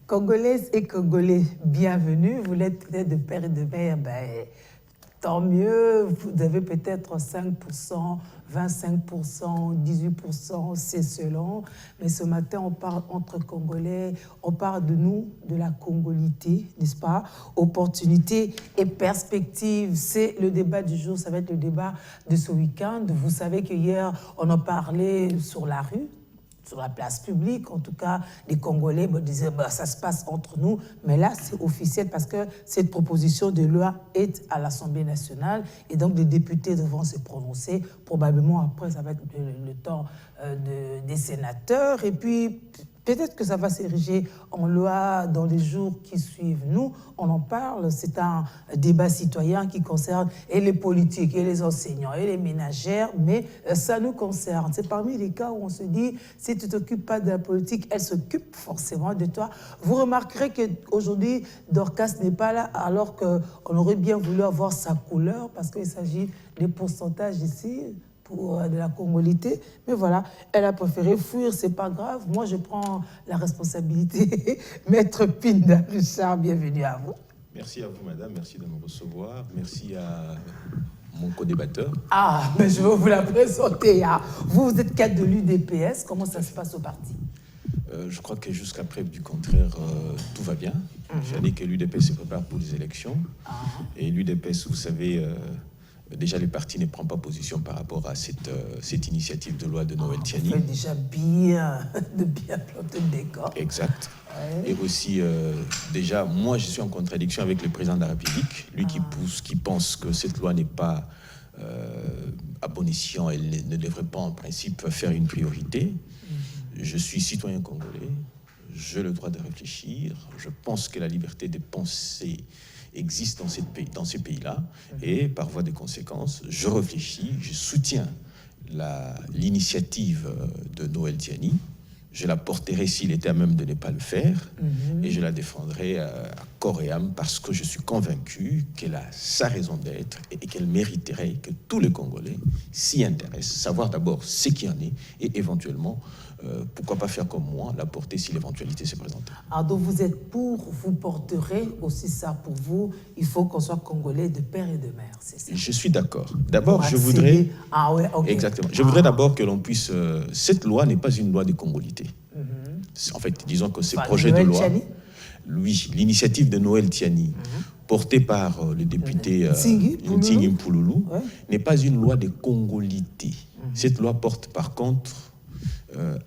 Congolaises et Congolais, bienvenue. Vous l'êtes peut-être de père et de mère, tant mieux. Vous avez peut-être 5%, 25%, 18%, c'est selon. Mais ce matin, on parle entre Congolais, on parle de nous, de la congolité, n'est-ce pas? Opportunités et perspectives, c'est le débat du jour, ça va être le débat de ce week-end. Vous savez qu'hier, on en parlait sur la rue, sur la place publique, en tout cas, les Congolais me disaient ça se passe entre nous, mais là, c'est officiel parce que cette proposition de loi est à l'Assemblée nationale et donc les députés devront se prononcer. Probablement, après, ça va être le temps des sénateurs et puis peut-être que ça va s'ériger en loi dans les jours qui suivent. Nous, on en parle, c'est un débat citoyen qui concerne et les politiques, et les enseignants, et les ménagères, mais ça nous concerne. C'est parmi les cas où on se dit, si tu ne t'occupes pas de la politique, elle s'occupe forcément de toi. Vous remarquerez qu'aujourd'hui, Dorcas n'est pas là, alors qu'on aurait bien voulu avoir sa couleur, parce qu'il s'agit des pourcentages ici, pour de la congolité, mais voilà, elle a préféré fuir, c'est pas grave. Moi, je prends la responsabilité. Maître Pinda Richard, bienvenue à vous. Merci à vous, madame, merci de me recevoir. Merci à mon co-débatteur. Ah, mais je vais vous la présenter. Ah. Vous êtes cadre de l'UDPS, comment ça se passe au parti? Je crois que jusqu'à preuve du contraire, tout va bien. J'allais que l'UDPS se prépare pour les élections. Et l'UDPS, vous savez... déjà, le parti ne prend pas position par rapport à cette initiative de loi de Noël Tiani. On fait déjà bien planter le décor. Exact. Ouais. Et aussi, déjà, moi, je suis en contradiction avec le président de la République, lui qui pense que cette loi n'est pas à bon escient, elle ne devrait pas, en principe, faire une priorité. Je suis citoyen congolais, j'ai le droit de réfléchir, je pense que la liberté de penser existe dans ces pays-là, et par voie de conséquence, je réfléchis, je soutiens l'initiative de Noël Tiani, je la porterai s'il était à même de ne pas le faire, et je la défendrai à corps et âme parce que je suis convaincu qu'elle a sa raison d'être et qu'elle mériterait que tous les Congolais s'y intéressent, savoir d'abord ce qu'il y en est, et éventuellement, pourquoi pas faire comme moi, la porter si l'éventualité se présente. Alors donc vous êtes pour, vous porterez aussi ça pour vous, il faut qu'on soit Congolais de père et de mère, c'est ça? Je suis d'accord. D'abord, je voudrais... Ah ouais, okay. Exactement. Je voudrais d'abord que l'on puisse... cette loi n'est pas une loi de congolité. En fait, disons que ce projet de loi... Oui, l'initiative de Noël Tiani, portée par le député Ntingi Mpouloulou, n'est pas une loi de congolité. Cette loi porte par contre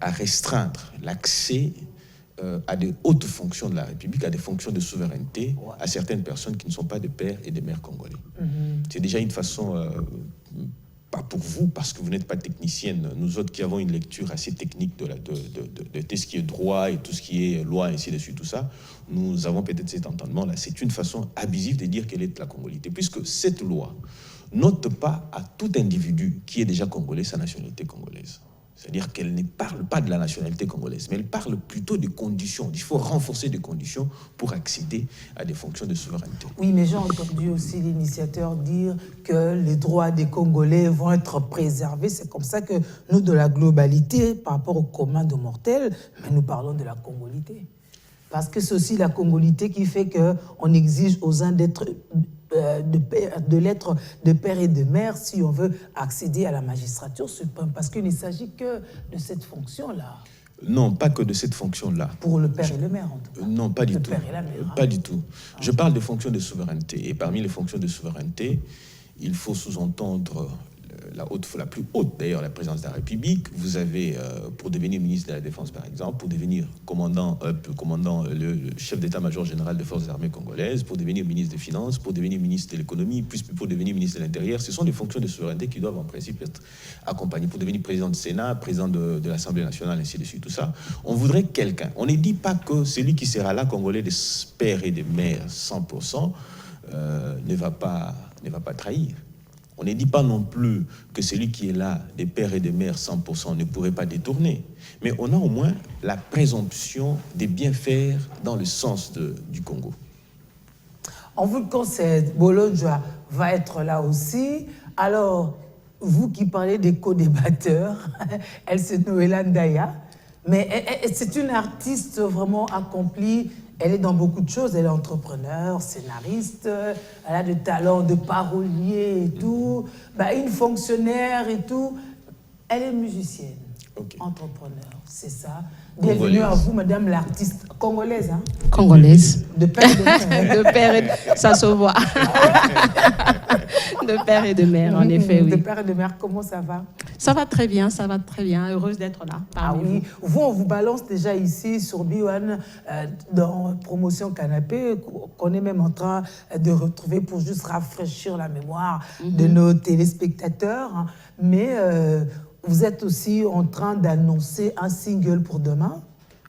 à restreindre l'accès à des hautes fonctions de la République, à des fonctions de souveraineté, à certaines personnes qui ne sont pas des pères et des mères congolais. C'est déjà une façon, pas pour vous, parce que vous n'êtes pas technicienne, nous autres qui avons une lecture assez technique de tout ce qui est droit et tout ce qui est loi, ainsi de suite, tout ça, nous avons peut-être cet entendement-là. C'est une façon abusive de dire qu'elle est de la congolité, puisque cette loi n'ôte pas à tout individu qui est déjà congolais sa nationalité congolaise. C'est-à-dire qu'elle ne parle pas de la nationalité congolaise, mais elle parle plutôt des conditions. Il faut renforcer des conditions pour accéder à des fonctions de souveraineté. Oui, mais j'ai entendu aussi l'initiateur dire que les droits des Congolais vont être préservés. C'est comme ça que nous, de la globalité, par rapport au commun de mortels, mais nous parlons de la congolité. Parce que c'est aussi la congolité qui fait qu'on exige aux uns d'être... de l'être de père et de mère si on veut accéder à la magistrature suprême, parce qu'il ne s'agit que de cette fonction-là. Non, pas que de cette fonction-là. Pour le père et le mère, en tout cas. Non, pas du tout. Le père et la mère. Pas du tout. Je parle de fonctions de souveraineté. Et parmi les fonctions de souveraineté, il faut sous-entendre la plus haute, d'ailleurs, la présidence de la République. Vous avez, pour devenir ministre de la Défense, par exemple, pour devenir le chef d'état-major général des forces armées congolaises, pour devenir ministre des Finances, pour devenir ministre de l'économie, puis pour devenir ministre de l'Intérieur. Ce sont des fonctions de souveraineté qui doivent en principe être accompagnées. Pour devenir président du Sénat, président de l'Assemblée nationale, ainsi de suite, tout ça. On voudrait quelqu'un. On ne dit pas que celui qui sera là, Congolais des pères et des mères 100%, ne va pas trahir. On ne dit pas non plus que celui qui est là, des pères et des mères 100%, ne pourrait pas détourner. Mais on a au moins la présomption de bien faire dans le sens du Congo. On vous le concède, Bolonjoa va être là aussi. Alors, vous qui parlez des co-débatteurs, elle c'est Noël Ndaya. Mais c'est une artiste vraiment accomplie. Elle est dans beaucoup de choses. Elle est entrepreneur, scénariste. Elle a des talents de parolier et tout. Une fonctionnaire et tout. Elle est musicienne, entrepreneur, c'est ça. Bienvenue à vous, madame l'artiste congolaise. Hein? Congolaise. De père et de mère. De père et de... Ça se voit. De père et de mère, en effet, oui. De père et de mère, comment ça va? Ça va très bien, ça va très bien. Heureuse d'être là. Ah oui, vous, on vous balance déjà ici sur B1 dans Promotion Canapé, qu'on est même en train de retrouver pour juste rafraîchir la mémoire de nos téléspectateurs. Mais vous êtes aussi en train d'annoncer un single pour demain.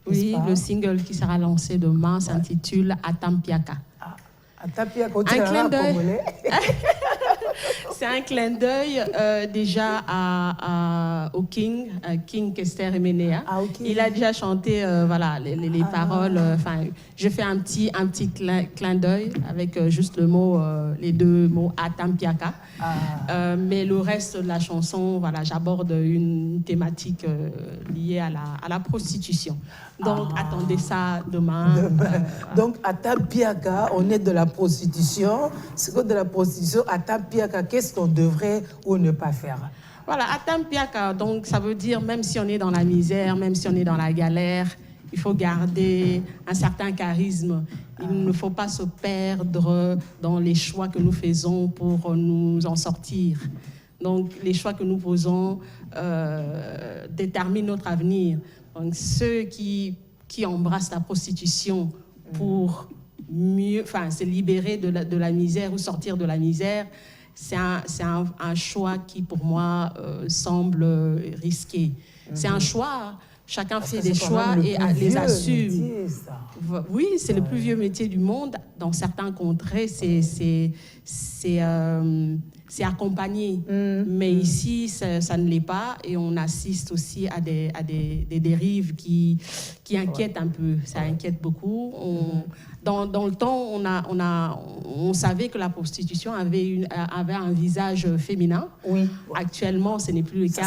Oui, le single qui sera lancé demain s'intitule Atampiaka. Atampiaka, un clin d'œil. C'est un clin d'œil déjà au King Kester Emenea. Il a déjà chanté les paroles. Je fais un petit clin d'œil avec juste les deux mots Atampiaka. Mais le reste de la chanson, j'aborde une thématique liée à la prostitution. Donc attendez ça demain. Donc Atampiaka, on est de la prostitution. C'est quoi de la prostitution? Atampiaka, qu'est-ce qu'on devrait ou ne pas faire? Voilà, Atampiaka, donc ça veut dire même si on est dans la misère, même si on est dans la galère, il faut garder un certain charisme. Il ne faut pas se perdre dans les choix que nous faisons pour nous en sortir. Donc les choix que nous faisons déterminent notre avenir. Donc ceux qui embrassent la prostitution pour mieux, se libérer de la misère ou sortir de la misère, c'est un choix qui, pour moi, semble risqué. C'est un choix, chacun fait des choix et les assume. Métier, ça. Oui, c'est le plus vieux métier du monde. Dans certains contrées, c'est accompagné. Mais ici, ça ne l'est pas. Et on assiste aussi à des dérives qui inquiètent un peu. Ça inquiète beaucoup. Dans le temps, on savait que la prostitution avait un visage féminin. Oui. Actuellement, ce n'est plus le cas.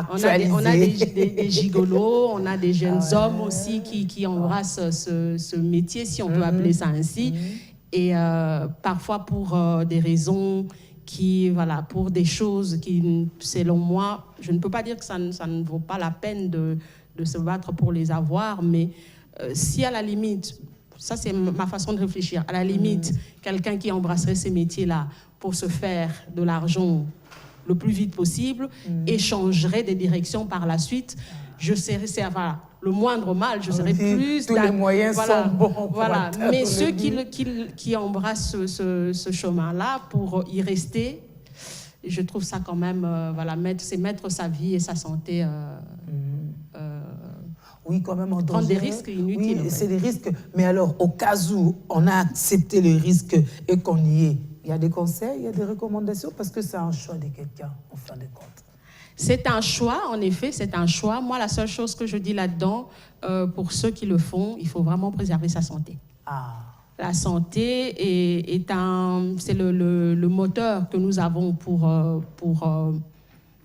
On a des gigolos, on a des jeunes hommes aussi qui embrassent ce métier, si on peut appeler ça ainsi. Et parfois pour des raisons pour des choses qui, selon moi, je ne peux pas dire que ça ne vaut pas la peine de se battre pour les avoir, mais si à la limite, ça c'est ma façon de réfléchir, à la limite, quelqu'un qui embrasserait ces métiers-là pour se faire de l'argent le plus vite possible et changerait des directions par la suite, je serais, le moindre mal, je serais plus... Tous les moyens sont bons. Voilà. Mais ceux qui embrassent ce chemin-là pour y rester, je trouve ça quand même, c'est mettre sa vie et sa santé... oui, quand même en danger. Prendre des risques inutiles. Oui, c'est des risques. Mais alors, au cas où on a accepté le risque et qu'on y est, il y a des conseils, il y a des recommandations, parce que c'est un choix de quelqu'un, en fin de compte. C'est un choix, en effet, c'est un choix. Moi, la seule chose que je dis là-dedans, pour ceux qui le font, il faut vraiment préserver sa santé. La santé c'est le moteur que nous avons pour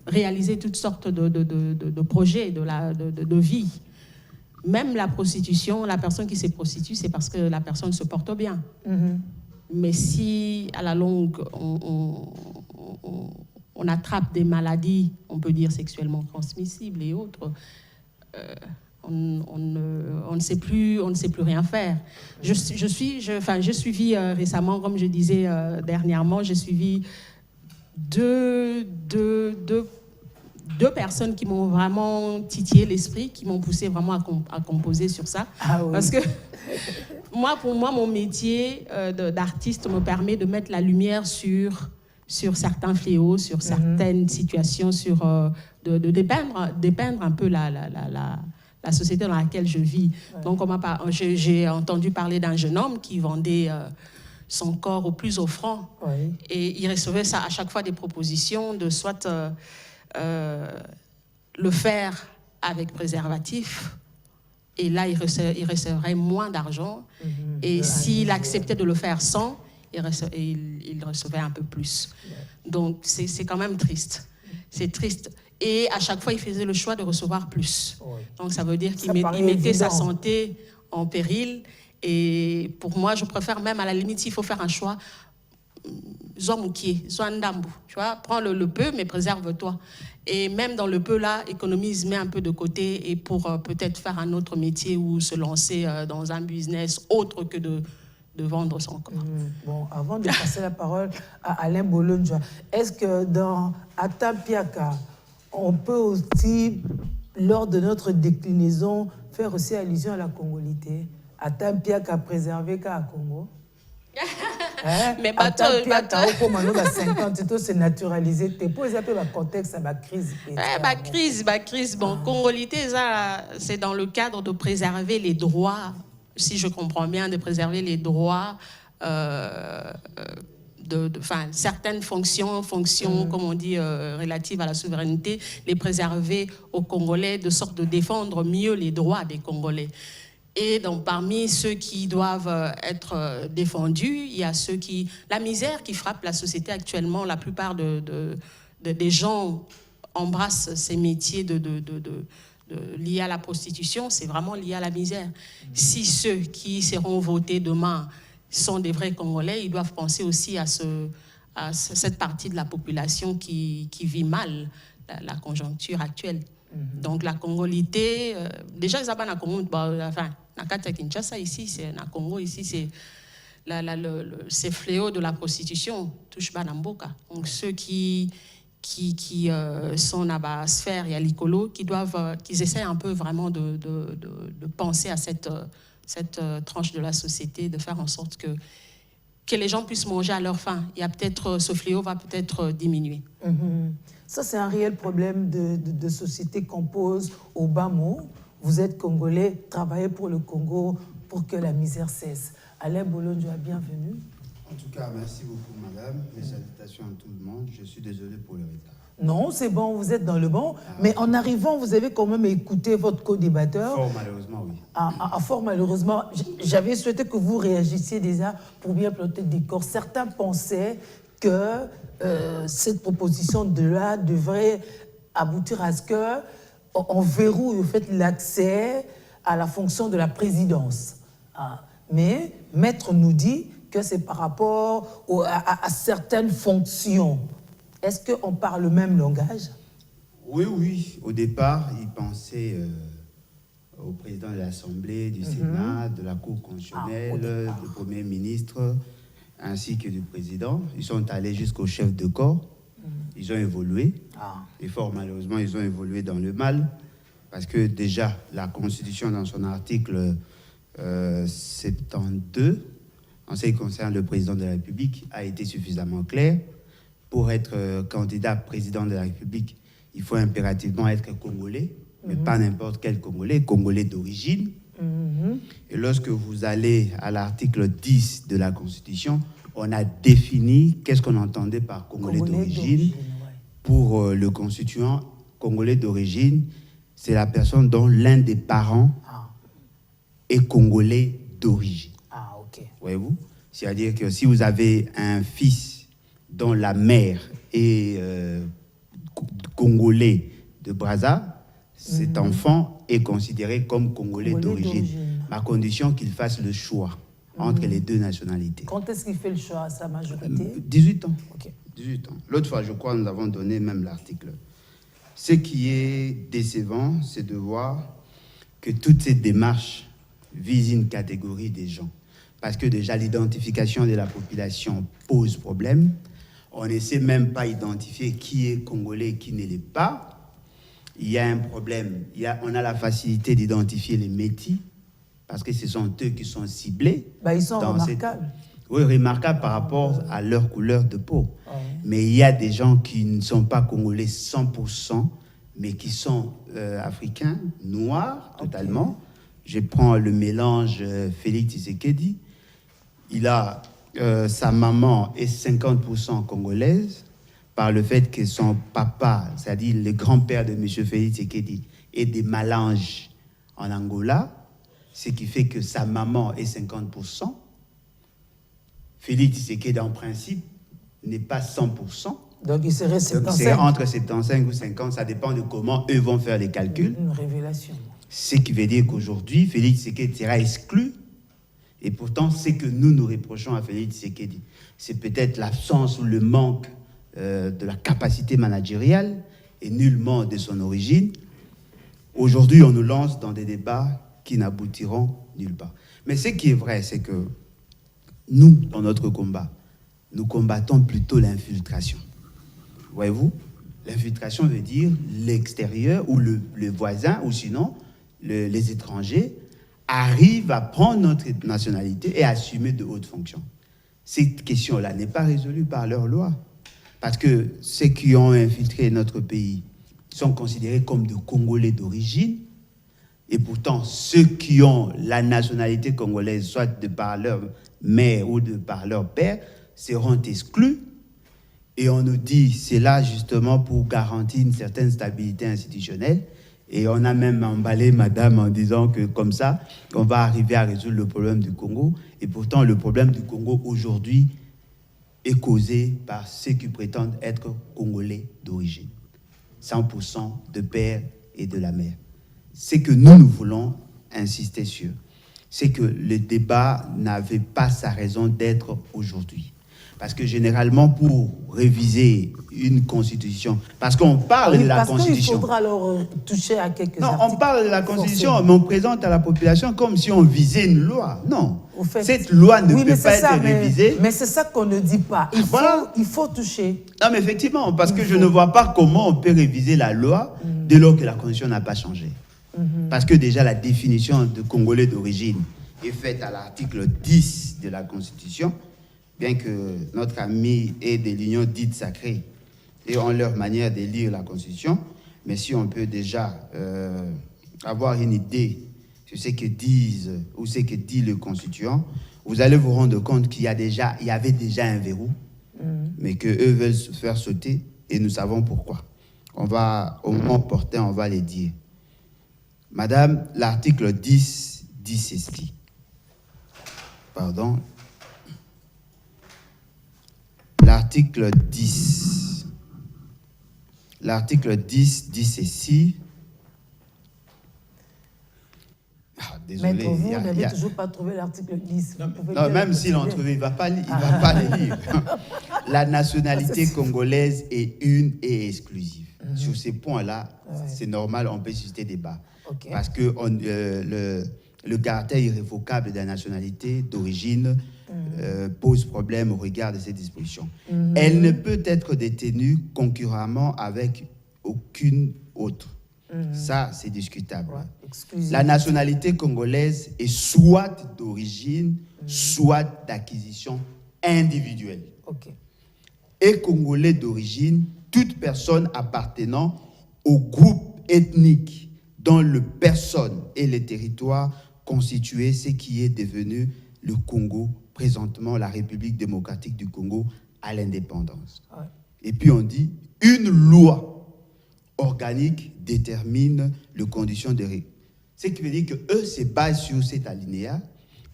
réaliser toutes sortes de projets, de vie. Même la prostitution, la personne qui se prostitue, c'est parce que la personne se porte bien. Mais si, à la longue, on attrape des maladies, on peut dire sexuellement transmissibles et autres, on ne sait plus rien faire. J'ai suivi récemment, comme je disais dernièrement, j'ai suivi deux personnes qui m'ont vraiment titillé l'esprit, qui m'ont poussé vraiment à composer sur ça. Oui. Parce que pour moi, mon métier d'artiste me permet de mettre la lumière sur certains fléaux, sur certaines situations, de dépeindre un peu la société dans laquelle je vis. Donc, j'ai entendu parler d'un jeune homme qui vendait son corps au plus offrant. Et il recevait ça à chaque fois des propositions de soit le faire avec préservatif, et là, il recevrait moins d'argent. Et s'il acceptait de le faire sans, il recevait un peu plus. Donc, c'est quand même triste. C'est triste. Et à chaque fois, il faisait le choix de recevoir plus. Oui. Donc, ça veut dire qu'il mettait évident. sa santé en péril. Et pour moi, je préfère même, à la limite, s'il faut faire un choix, tu vois, prends le peu, mais préserve-toi. Et même dans le peu, là, économise, mets un peu de côté et pour peut-être faire un autre métier ou se lancer dans un business autre que de vendre son corps. Bon, avant de passer la parole à Alain Bolonja, est-ce que dans Atampiaka, on peut aussi, lors de notre déclinaison, faire aussi allusion à la congolité? Atampiaka préservé qu'à Congo? Mais Atampiaka, au Mano, 50, tout c'est naturalisé. T'es pas un peu le contexte à la crise. Crise. Bon, congolité, ça, c'est dans le cadre de préserver les droits, si je comprends bien, de préserver les droits certaines fonctions comme on dit, relatives à la souveraineté, les préserver aux Congolais, de sorte de défendre mieux les droits des Congolais. Et donc, parmi ceux qui doivent être défendus, il y a ceux qui... La misère qui frappe la société actuellement, la plupart des gens embrassent ces métiers liés à la prostitution, c'est vraiment lié à la misère. Si ceux qui seront votés demain sont des vrais Congolais, ils doivent penser aussi à cette partie de la population qui vit mal la conjoncture actuelle. Donc la congolité, déjà ils ont Congo, enfin, na Kinshasa ici, c'est na Congo ici, c'est ces fléaux de la prostitution touchent Banamboka. Donc ceux qui sont dans la sphère, il y a l'icolo, qu'ils essaient un peu vraiment de penser à cette tranche de la société, de faire en sorte que les gens puissent manger à leur faim. Il y a peut-être, ce fléau va peut-être diminuer. Ça, c'est un réel problème de société qu'on pose au bas mot. Vous êtes Congolais, travaillez pour le Congo pour que la misère cesse. Alain Bolonja, bienvenue. En tout cas, merci beaucoup, madame. Mes salutations à tout le monde. Je suis désolé pour le retard. Non, c'est bon, vous êtes dans le bon. Mais en arrivant, vous avez quand même écouté votre co-débatteur. Fort malheureusement, oui. Fort malheureusement, j'avais souhaité que vous réagissiez déjà pour bien planter des corps. Certains pensaient que cette proposition de loi devrait aboutir à ce qu'on verrouille en fait, l'accès à la fonction de la présidence. Mais Maître nous dit que c'est par rapport à certaines fonctions. Est-ce qu'on parle le même langage? Oui. Au départ, il pensait au président de l'Assemblée, du Sénat, de la Cour constitutionnelle, du Premier ministre, ainsi que du président. Ils sont allés jusqu'au chef de corps. Ils ont évolué. Et fort malheureusement, ils ont évolué dans le mal. Parce que déjà, la Constitution, dans son article 72, en ce qui concerne le président de la République, a été suffisamment claire. Pour être candidat président de la République, il faut impérativement être congolais, mais pas n'importe quel congolais d'origine. Et lorsque vous allez à l'article 10 de la Constitution, on a défini qu'est-ce qu'on entendait par congolais d'origine. Pour le constituant, congolais d'origine, c'est la personne dont l'un des parents est congolais d'origine. Voyez-vous? C'est-à-dire que si vous avez un fils dont la mère est congolais de Brazza, cet enfant est considéré comme congolais d'origine. À condition qu'il fasse le choix entre les deux nationalités. Quand est-ce qu'il fait le choix à sa majorité? 18 ans. 18 ans. L'autre fois, je crois, nous avons donné même l'article. Ce qui est décevant, c'est de voir que toutes ces démarches visent une catégorie des gens. Parce que déjà, l'identification de la population pose problème. On ne sait même pas identifier qui est congolais et qui ne l'est pas. Il y a un problème. On a la facilité d'identifier les métis, parce que ce sont eux qui sont ciblés. Ils sont remarquables. Oui, remarquables par rapport à leur couleur de peau. Mais il y a des gens qui ne sont pas congolais 100%, mais qui sont africains, noirs, totalement. Je prends le mélange Félix Tshisekedi. Il a... sa maman est 50% congolaise par le fait que son papa, c'est-à-dire le grand-père de M. Félix Tshisekedi, est des Malanges en Angola, ce qui fait que sa maman est 50%. Félix Tshisekedi, en principe, n'est pas 100%, Donc, il serait 75. C'est entre 75 ou 50, ça dépend de comment eux vont faire les calculs. Une révélation. Ce qui veut dire qu'aujourd'hui, Félix Tshisekedi sera exclu. Et pourtant, ce que nous reprochons à Félix Tshisekedi, c'est peut-être l'absence ou le manque de la capacité managériale et nullement de son origine. Aujourd'hui, on nous lance dans des débats qui n'aboutiront nulle part. Mais ce qui est vrai, c'est que nous, dans notre combat, nous combattons plutôt l'infiltration. Voyez-vous, l'infiltration veut dire l'extérieur ou le voisin, ou sinon les étrangers arrivent à prendre notre nationalité et à assumer de hautes fonctions. Cette question-là n'est pas résolue par leur loi. Parce que ceux qui ont infiltré notre pays sont considérés comme des Congolais d'origine. Et pourtant, ceux qui ont la nationalité congolaise, soit de par leur mère ou de par leur père, seront exclus. Et on nous dit, c'est là justement pour garantir une certaine stabilité institutionnelle. Et on a même emballé madame en disant que comme ça, on va arriver à résoudre le problème du Congo. Et pourtant, le problème du Congo aujourd'hui est causé par ceux qui prétendent être Congolais d'origine. 100% de père et de la mère. C'est que nous voulons insister sur, c'est que le débat n'avait pas sa raison d'être aujourd'hui. Parce que généralement, pour réviser une constitution, parce qu'on parle de la constitution. Il faudra alors toucher à quelques articles. Non, on parle de la constitution, forcément. mais on présente à la population comme si on visait une loi. Non, cette loi ne peut pas être révisée. Mais c'est ça qu'on ne dit pas. Il faut toucher. Non, mais effectivement, parce que je ne vois pas comment on peut réviser la loi dès lors que la constitution n'a pas changé. Parce que déjà, la définition de Congolais d'origine est faite à l'article 10 de la Constitution, bien que notre ami ait des lignes dites sacrées et ont leur manière de lire la Constitution, mais si on peut déjà avoir une idée sur ce que disent ou ce que dit le Constituant, vous allez vous rendre compte qu'il y avait déjà un verrou, mais qu'eux veulent se faire sauter, et nous savons pourquoi. On va, au moment opportun, on va les dire. Madame, l'article 10 dit ceci. Pardon. L'article 10. L'article 10 dit ceci. Désolé. Maître, vous n'avez toujours pas trouvé l'article 10. Non, même s'il en trouve, il ne va pas le lire. La nationalité congolaise est une et exclusive. Sur ces points-là, c'est normal, on peut susciter débat. Okay. Parce que le caractère irrévocable de la nationalité d'origine pose problème au regard de ces dispositions. Elle ne peut être détenue concurremment avec aucune autre. Ça, c'est discutable. La nationalité congolaise est soit d'origine, soit d'acquisition individuelle. Okay. Et congolais d'origine, toute personne appartenant au groupe ethnique dont le personne et le territoire constituaient ce qui est devenu le Congo, présentement la République démocratique du Congo, à l'indépendance. Ouais. Et puis on dit, une loi organique détermine les conditions de règle. Ce qui veut dire qu'eux se basent sur cet alinéa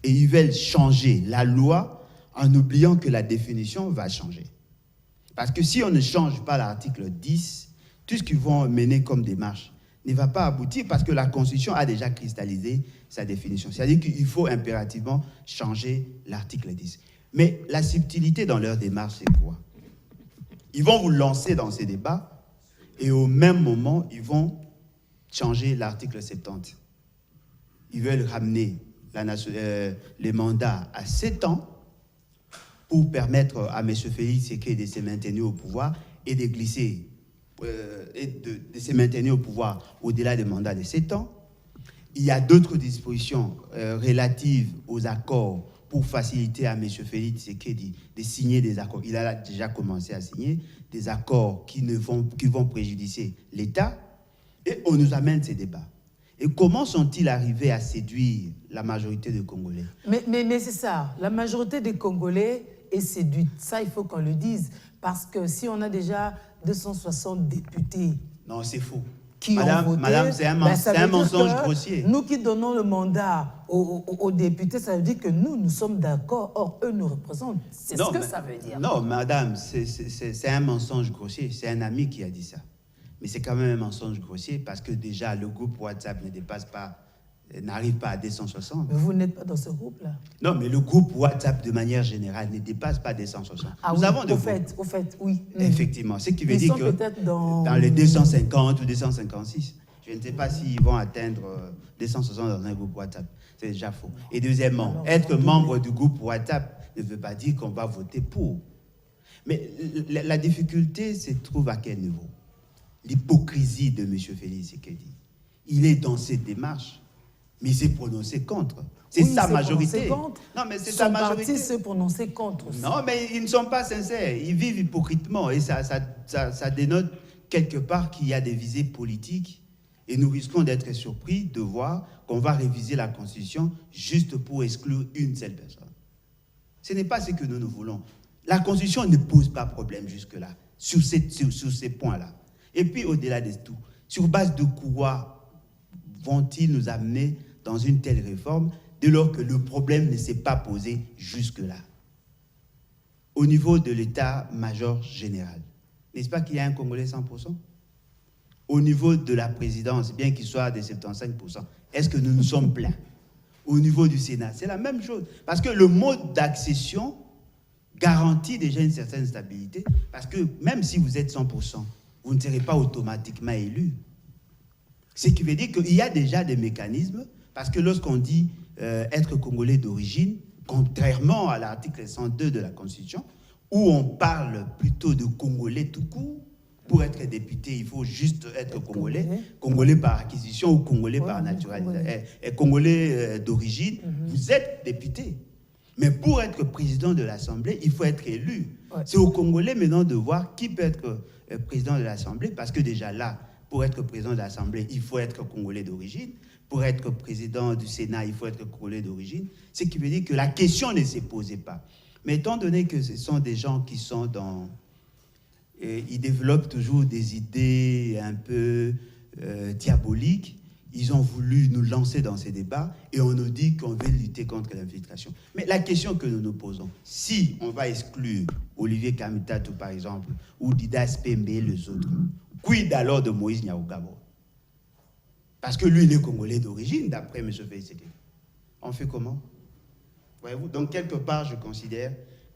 et ils veulent changer la loi en oubliant que la définition va changer. Parce que si on ne change pas l'article 10, tout ce qu'ils vont mener comme démarche ne va pas aboutir parce que la Constitution a déjà cristallisé sa définition. C'est-à-dire qu'il faut impérativement changer l'article 10. Mais la subtilité dans leur démarche, c'est quoi? Ils vont vous lancer dans ces débats et au même moment, ils vont changer l'article 70. Ils veulent ramener les mandats à 7 ans pour permettre à M. Félix Tshisekedi de se maintenir au pouvoir et de glisser, de se maintenir au pouvoir au-delà des mandats de 7 ans. Il y a d'autres dispositions relatives aux accords pour faciliter à M. Félix Tshisekedi de signer des accords. Il a déjà commencé à signer des accords qui vont préjudicer l'État. Et on nous amène ces débats. Et comment sont-ils arrivés à séduire la majorité des Congolais? Mais c'est ça, la majorité des Congolais est séduite. Ça, il faut qu'on le dise. Parce que si on a déjà 260 députés... Non, c'est faux. qui ont voté. Madame, c'est un mensonge grossier. Nous qui donnons le mandat aux députés, ça veut dire que nous sommes d'accord. Or, eux nous représentent. C'est ce que ça veut dire. Non, madame, c'est un mensonge grossier. C'est un ami qui a dit ça. Mais c'est quand même un mensonge grossier parce que déjà, le groupe WhatsApp n'arrive pas à 260. Mais vous n'êtes pas dans ce groupe-là. Non, mais le groupe WhatsApp, de manière générale, ne dépasse pas 260. Ah, Nous avons au fait, oui. Effectivement. Ce qui veut dire que dans les 250 ou 256, je ne sais pas s'ils vont atteindre 260 dans un groupe WhatsApp. C'est déjà faux. Et deuxièmement, être membre du groupe WhatsApp ne veut pas dire qu'on va voter pour. Mais la difficulté se trouve à quel niveau? L'hypocrisie de M. Félix Tshisekedi. Il est dans cette démarche, mais il s'est prononcé contre. C'est sa majorité. Non, mais c'est sa majorité. Son parti s'est prononcé contre aussi. Non, mais ils ne sont pas sincères. Ils vivent hypocritement. Et ça dénote quelque part qu'il y a des visées politiques. Et nous risquons d'être surpris de voir qu'on va réviser la Constitution juste pour exclure une seule personne. Ce n'est pas ce que nous voulons. La Constitution ne pose pas problème jusque-là, sur ces points-là. Et puis, au-delà de tout, sur base de quoi vont-ils nous amener dans une telle réforme dès lors que le problème ne s'est pas posé jusque-là? Au niveau de l'état-major général, n'est-ce pas qu'il y a un Congolais 100%? Au niveau de la présidence, bien qu'il soit de 75%, est-ce que nous nous sommes pleins? Au niveau du Sénat, c'est la même chose. Parce que le mode d'accession garantit déjà une certaine stabilité, parce que même si vous êtes 100%, vous ne serez pas automatiquement élu. Ce qui veut dire qu'il y a déjà des mécanismes, parce que lorsqu'on dit être Congolais d'origine, contrairement à l'article 102 de la Constitution, où on parle plutôt de Congolais tout court, pour être député, il faut juste être Congolais, Congolais par acquisition ou Congolais par naturalisation, Congolais d'origine, vous êtes député. Mais pour être président de l'Assemblée, il faut être élu. C'est aux Congolais maintenant de voir qui peut être président de l'Assemblée, parce que déjà là, pour être président de l'Assemblée, il faut être Congolais d'origine. Pour être président du Sénat, il faut être Congolais d'origine. Ce qui veut dire que la question ne s'est posée pas. Mais étant donné que ce sont des gens qui sont dans... ils développent toujours des idées un peu diaboliques, ils ont voulu nous lancer dans ces débats et on nous dit qu'on veut lutter contre l'infiltration. Mais la question que nous nous posons, si on va exclure Olivier Kamitatou, par exemple, ou Didas Pembe et les autres, quid alors de Moïse Nyarugabo? Parce que lui, il est Congolais d'origine, d'après M. Félix Tshisekedi. On fait comment? Voyez-vous? Donc, quelque part, je considère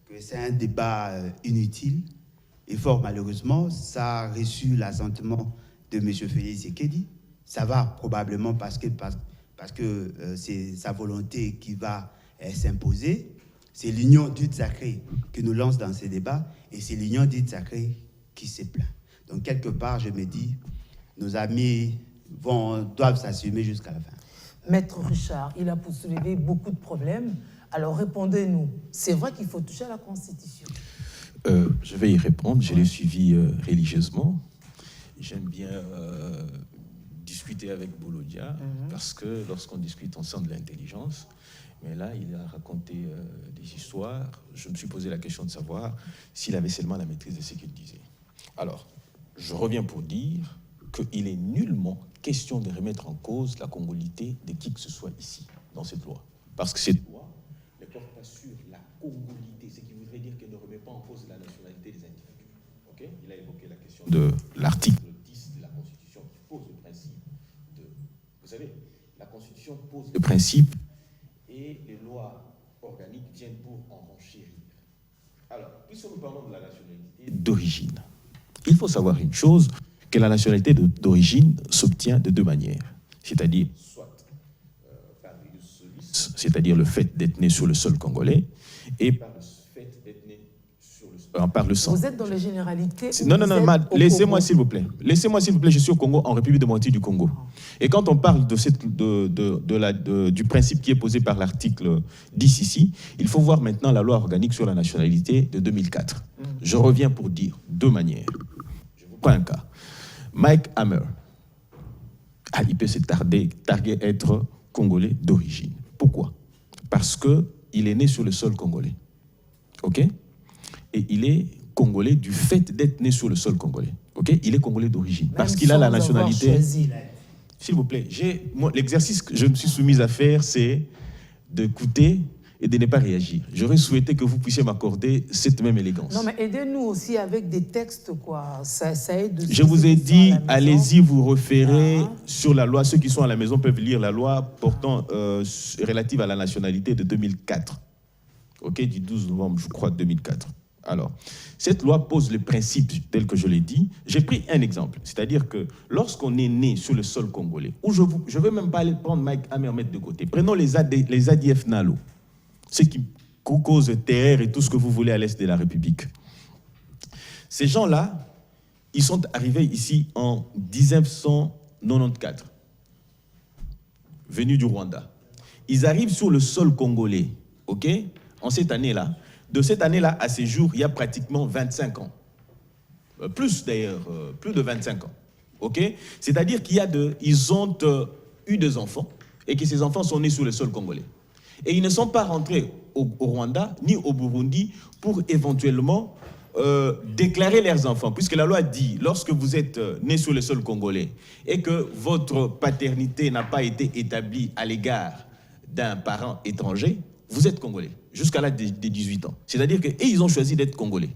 que c'est un débat inutile et fort malheureusement, ça a reçu l'assentiment de M. Félix Tshisekedi. Ça va probablement parce que c'est sa volonté qui va s'imposer. C'est l'union dite sacrée qui nous lance dans ces débats et c'est l'union dite sacrée qui se plaint. Donc, quelque part, je me dis, nos amis doivent s'assumer jusqu'à la fin. Maître Richard, il a soulevé beaucoup de problèmes. Alors, répondez-nous. C'est vrai qu'il faut toucher à la Constitution? Je vais y répondre. Je l'ai suivi religieusement. J'aime bien discuter avec Bolodia parce que lorsqu'on discute, on sent de l'intelligence. Mais là, il a raconté des histoires. Je me suis posé la question de savoir s'il avait seulement la maîtrise de ce qu'il disait. Alors, je reviens pour dire qu'il est nullement question de remettre en cause la congolité de qui que ce soit ici, dans cette loi. Parce que cette loi ne porte pas sur la congolité, ce qui voudrait dire qu'elle ne remet pas en cause la nationalité des individus. Okay? Il a évoqué la question de l'article 10 de la Constitution qui pose le principe de... Vous savez, la Constitution pose le principe et les lois organiques viennent pour en renchérir. Alors, puisque nous parlons de la nationalité d'origine, il faut savoir une chose, que la nationalité d'origine s'obtient de deux manières. C'est-à-dire, soit par l'illussolis, c'est-à-dire le fait d'être né sur le sol congolais, et par le fait d'être né sur le sol, par le sang. Vous êtes dans les généralités? Non, laissez-moi s'il vous plaît. Laissez-moi s'il vous plaît, je suis au Congo, en République démocratique du Congo. Et quand on parle du principe qui est posé par l'article 10 ici, il faut voir maintenant la loi organique sur la nationalité de 2004. Je reviens pour dire deux manières. Je vous prends un cas. Mike Hammer, il peut se targuer être Congolais d'origine. Pourquoi? Parce qu'il est né sur le sol congolais. OK? Et il est Congolais du fait d'être né sur le sol congolais. OK? ok, il est Congolais d'origine. Parce qu'il a la nationalité. S'il vous plaît, l'exercice que je me suis soumise à faire, c'est d'écouter et de ne pas réagir. J'aurais souhaité que vous puissiez m'accorder cette même élégance. Non, mais aidez-nous aussi avec des textes, quoi. Ça aide aussi. Je vous ai dit, allez-y, vous référez sur la loi. Ceux qui sont à la maison peuvent lire la loi portant relative à la nationalité de 2004. Ok, du 12 novembre, je crois, 2004. Alors, cette loi pose le principe tel que je l'ai dit. J'ai pris un exemple, c'est-à-dire que lorsqu'on est né sur le sol congolais, où je ne veux même pas aller prendre Mike Hammer mettre de côté, prenons les ADF Nalo, ceux qui causent terreur et tout ce que vous voulez à l'est de la République. Ces gens-là, ils sont arrivés ici en 1994, venus du Rwanda. Ils arrivent sur le sol congolais, ok, en cette année-là. De cette année-là à ces jours, il y a pratiquement 25 ans. Plus d'ailleurs, plus de 25 ans. Ok? C'est-à-dire qu'ils ont eu des enfants et que ces enfants sont nés sur le sol congolais. Et ils ne sont pas rentrés au Rwanda ni au Burundi pour éventuellement déclarer leurs enfants. Puisque la loi dit, lorsque vous êtes né sur le sol congolais et que votre paternité n'a pas été établie à l'égard d'un parent étranger, vous êtes Congolais, jusqu'à l'âge de 18 ans. C'est-à-dire qu'ils ont choisi d'être Congolais.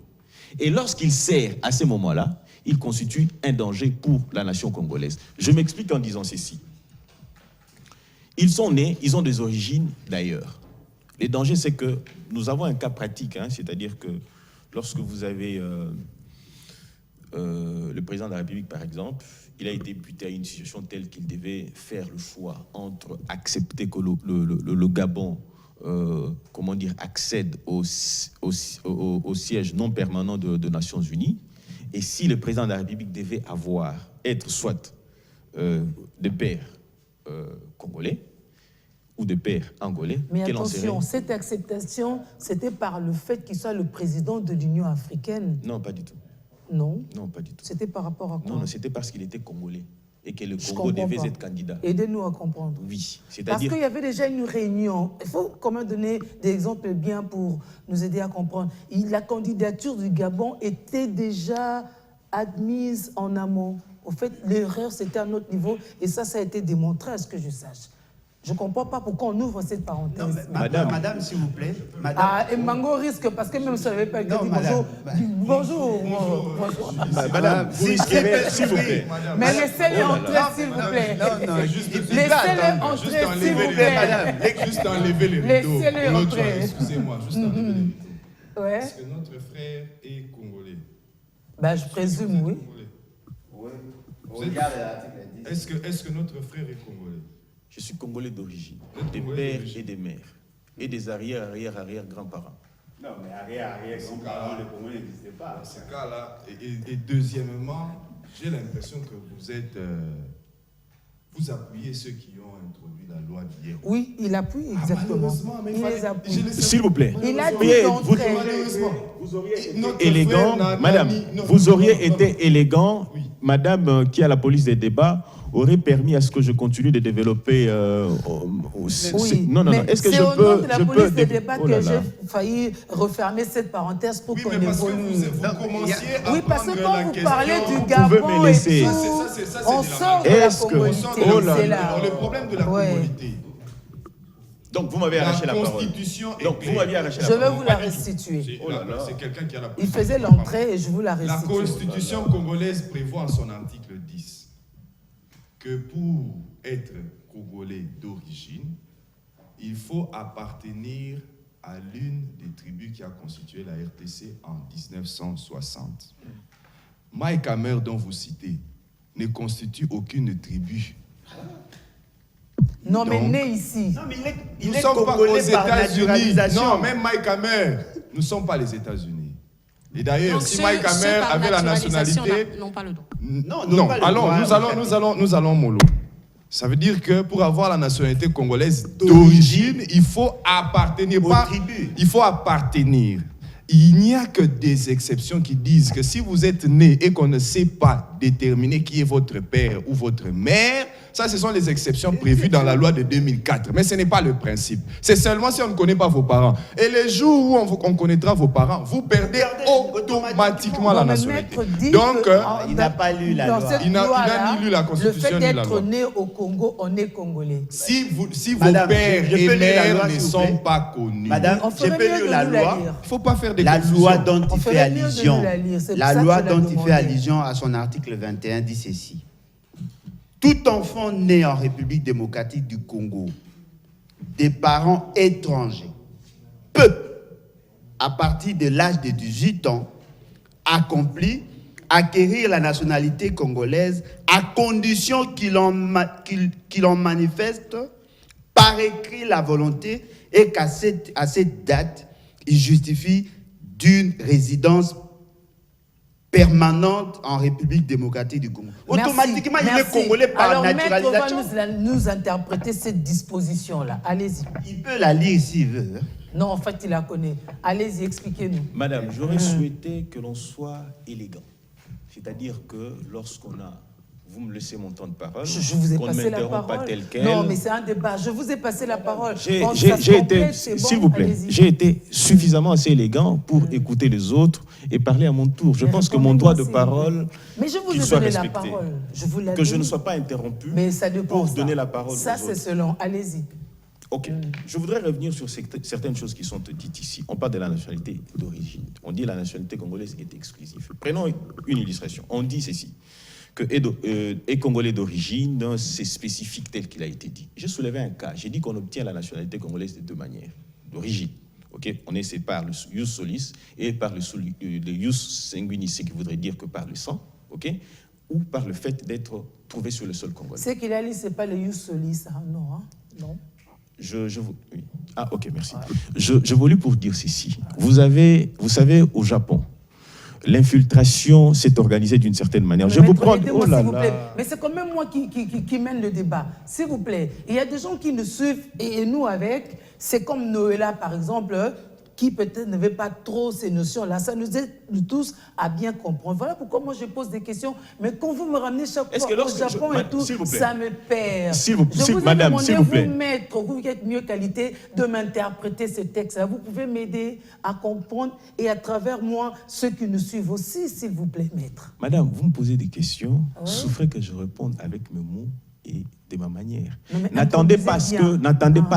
Et lorsqu'ils servent à ce moment-là, ils constituent un danger pour la nation congolaise. Je m'explique en disant ceci. Ils sont nés, ils ont des origines d'ailleurs. Le danger, c'est que nous avons un cas pratique, c'est-à-dire que lorsque vous avez le président de la République, par exemple, il a été buté à une situation telle qu'il devait faire le choix entre accepter que le Gabon accède au siège non permanent de Nations Unies, et si le président de la République devait être soit de père congolais ou de père angolais. Mais attention, cette acceptation, c'était par le fait qu'il soit le président de l'Union africaine. Non, pas du tout. Non? Non, pas du tout. C'était par rapport à quoi? Non, c'était parce qu'il était congolais et que le Congo devait être candidat. Aidez-nous à comprendre. Oui, c'est-à-dire... Parce qu'il y avait déjà une réunion. Il faut quand même donner des exemples bien pour nous aider à comprendre. La candidature du Gabon était déjà admise en amont. Au fait, l'erreur, c'était à notre niveau. Et ça a été démontré, à ce que je sache. Je ne comprends pas pourquoi on ouvre cette parenthèse. Non, madame, s'il vous plaît. Madame. Et Mango risque, parce que même si je n'avais pas dit bonjour. Bonjour. Madame, vous risquez, s'il vous plaît. Mais laissez-les entrer, s'il vous plaît. Non, juste laissez-les entrer, s'il vous plaît. Madame, juste enlever les rideaux. Laissez-les entrer. Excusez-moi, juste enlever les rideaux. Ouais. Est-ce que notre frère est congolais? Je présume, oui. Oui. Regarde l'article 10. Est-ce que notre frère est congolais? Je suis Congolais d'origine, des pères et des mères, et des arrière-grands-parents. Non, mais arrière-grands-parents, les Congolais n'existaient pas. Dans ce cas-là, et deuxièmement, j'ai l'impression que vous appuyez ceux qui ont introduit la loi d'hier. Oui, il appuie exactement. Mais il les appuie. S'il vous plaît. Il a dit d'entrer. Vous auriez été élégant, madame, vous auriez été élégant, madame qui a la police des débats, aurait permis à ce que je continue de développer. Oui, non. Est-ce que je peux... C'est au nom de la police des débats que j'ai failli refermer cette parenthèse pour qu'on évolue. Oui, parce que quand vous parlez du Gabon et tout, on sort de la congolité. Le problème de la congolité. Donc vous m'avez arraché la parole. Donc vous m'avez arraché la parole. Je vais vous la restituer. C'est quelqu'un qui a la parole. Il faisait l'entrée et je vous la restitue. La Constitution congolaise prévoit en son article 10 que pour être Congolais d'origine, il faut appartenir à l'une des tribus qui a constitué la RTC en 1960. Mike Hammer, dont vous citez, ne constitue aucune tribu. Non, mais né ici. Non, mais nous ne sommes pas aux États-Unis. Non, même Mike Hammer, nous ne sommes pas les États-Unis. Et d'ailleurs, si Mike Hammer avait la nationalité... n'ont pas le droit. Non, nous allons mollo. Ça veut dire que pour avoir la nationalité congolaise d'origine, il faut appartenir. Il faut appartenir. Il n'y a que des exceptions qui disent que si vous êtes né et qu'on ne sait pas déterminer qui est votre père ou votre mère, Ça, ce sont les exceptions prévues dans la loi de 2004. Mais ce n'est pas le principe. C'est seulement si on ne connaît pas vos parents. Et les jours où on connaîtra vos parents, vous perdez automatiquement la nationalité. Donc, il n'a pas lu la loi. Il n'a ni lu la Constitution ni la loi. Le fait ni la d'être loi. né au Congo, on est Congolais. Si vos Madame, pères je peux et lire la mères loi, ne s'il vous sont plaît. pas connus, Madame, On je ferait peux mieux lire de la nous la loi. lire. il ne faut pas faire des La confusions. loi dont On il fait ferait mieux de allusion, nous la lire, c'est pour la ça que loi je l'ai dont il demandé. fait allusion à son article 21 dit ceci. Tout enfant né en République démocratique du Congo, des parents étrangers, peut, à partir de l'âge de 18 ans, acquérir la nationalité congolaise à condition qu'il en manifeste par écrit la volonté et qu'à cette date, il justifie d'une résidence permanente en République démocratique du Congo. Merci, Automatiquement, il est merci. congolais par Alors, naturalisation. Maître va nous interpréter cette disposition-là. Allez-y. Il peut la lire s'il veut. Non, en fait, il la connaît. Allez-y, expliquez-nous. Madame, j'aurais souhaité que l'on soit élégant. C'est-à-dire que lorsqu'on a... Vous me laissez mon temps de parole. Je vous ai qu'on ne passé la m'interrompt parole. pas tel quel. Non, mais c'est un débat. Je vous ai passé la parole. J'ai Quand ça se été, complète, c'est bon, s'il vous plaît, allez-y. j'ai été suffisamment assez élégant pour écouter les autres et parler à mon tour. Je Mais pense que mon droit de répondez-moi, parole, Mais je vous qu'il ai soit donné la respecté. parole. Je vous l'ai Que je dit. ne sois pas interrompu Mais ça dépend. pour ça. donner la parole Ça, aux c'est autres. selon. Allez-y. Ok. Je voudrais revenir sur certaines choses qui sont dites ici. On parle de la nationalité d'origine. On dit que la nationalité congolaise est exclusive. Prenons une illustration. On dit ceci, que est congolais d'origine, c'est spécifique tel qu'il a été dit. J'ai soulevé un cas. J'ai dit qu'on obtient la nationalité congolaise de deux manières. D'origine. Ok. On essaie par le ius solis et par le ius sanguinis, ce qui voudrait dire que par le sang. Ok. Ou par le fait d'être trouvé sur le sol congolais. Ce qu'il a lu, ce n'est pas le ius solis. Hein? Non. Hein? Non. Oui. Ah, ok, merci. Je voulais pour dire ceci. Vous savez, au Japon, l'infiltration s'est organisée d'une certaine manière. Mais je vous prends... aidez-moi, s'il vous plaît. Mais c'est quand même moi qui mène le débat. S'il vous plaît. Il y a des gens qui nous suivent et nous avec. C'est comme Noëlla, par exemple, qui peut-être n'avait pas trop ces notions-là. Ça nous aide tous à bien comprendre. Voilà pourquoi moi je pose des questions. Mais quand vous me ramenez chaque fois au Japon et tout, ça me perd. Madame, s'il vous plaît. Vous, maître, vous qui êtes mieux qualité, de m'interpréter ce texte-là. Vous pouvez m'aider à comprendre et à travers moi, ceux qui nous suivent aussi, s'il vous plaît, maître. Madame, vous me posez des questions. Souffrez que je réponde avec mes mots et de ma manière. N'attendez pas à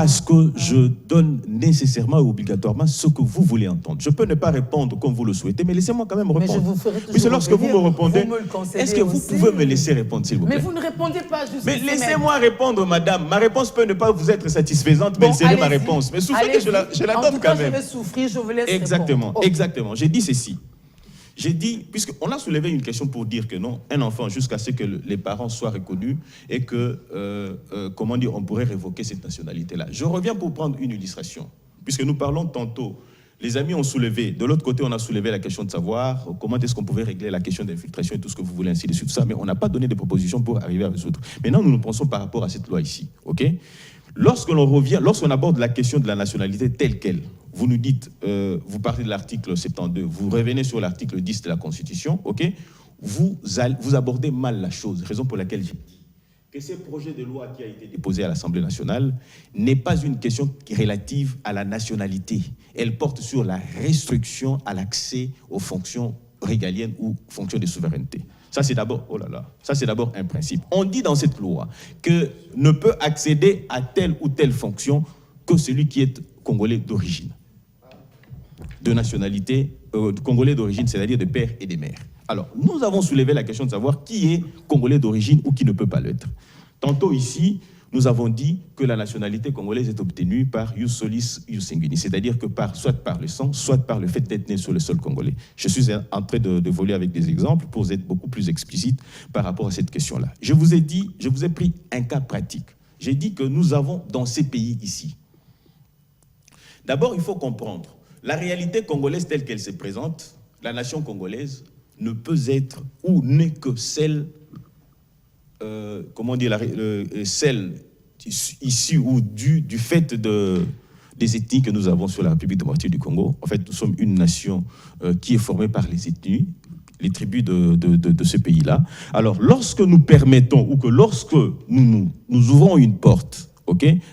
ce que je donne nécessairement et obligatoirement ce que vous voulez entendre. Je peux ne pas répondre comme vous le souhaitez, mais laissez-moi quand même répondre. Mais je vous ferai toujours Puisque lorsque vous me répondez, est-ce que vous aussi. pouvez me laisser répondre, s'il vous plaît? Mais vous ne répondez pas juste. Mais laissez-moi répondre, madame. Ma réponse peut ne pas vous être satisfaisante, mais c'est ma réponse. Mais souffrez que je la donne quand même. Je vais souffrir, je vous laisse Exactement, répondre. exactement. J'ai dit ceci. J'ai dit, puisqu'on a soulevé une question pour dire que non, un enfant, jusqu'à ce que les parents soient reconnus et que, comment dire, on pourrait révoquer cette nationalité-là. Je reviens pour prendre une illustration. Puisque nous parlons tantôt, les amis ont soulevé, de l'autre côté, on a soulevé la question de savoir comment est-ce qu'on pouvait régler la question d'infiltration et tout ce que vous voulez, ainsi de suite, tout ça, mais on n'a pas donné de propositions pour arriver à résoudre. Maintenant, nous nous pensons par rapport à cette loi ici, ok? Lorsqu'on aborde la question de la nationalité telle qu'elle, vous nous dites, vous parlez de l'article 72, vous revenez sur l'article 10 de la Constitution, ok? Vous abordez mal la chose, raison pour laquelle j'ai dit que ce projet de loi qui a été déposé à l'Assemblée nationale n'est pas une question relative à la nationalité. Elle porte sur la restriction à l'accès aux fonctions régaliennes ou fonctions de souveraineté. Ça, c'est d'abord, ça, c'est d'abord un principe. On dit dans cette loi que ne peut accéder à telle ou telle fonction que celui qui est congolais d'origine, de nationalité, congolais d'origine, c'est-à-dire de père et de mère. Alors, nous avons soulevé la question de savoir qui est congolais d'origine ou qui ne peut pas l'être. Tantôt ici, nous avons dit que la nationalité congolaise est obtenue par ius solis, ius sanguinis, c'est-à-dire que soit par le sang, soit par le fait d'être né sur le sol congolais. Je suis en train de voler avec des exemples pour être beaucoup plus explicite par rapport à cette question-là. Je vous ai pris un cas pratique. J'ai dit que nous avons dans ces pays ici. D'abord, il faut comprendre, la réalité congolaise telle qu'elle se présente, la nation congolaise ne peut être ou n'est que celle, celle issue ou du fait des ethnies que nous avons sur la République démocratique du Congo. En fait, nous sommes une nation qui est formée par les ethnies les tribus de ce pays-là. Alors, lorsque nous permettons, ou que lorsque nous ouvrons une porte,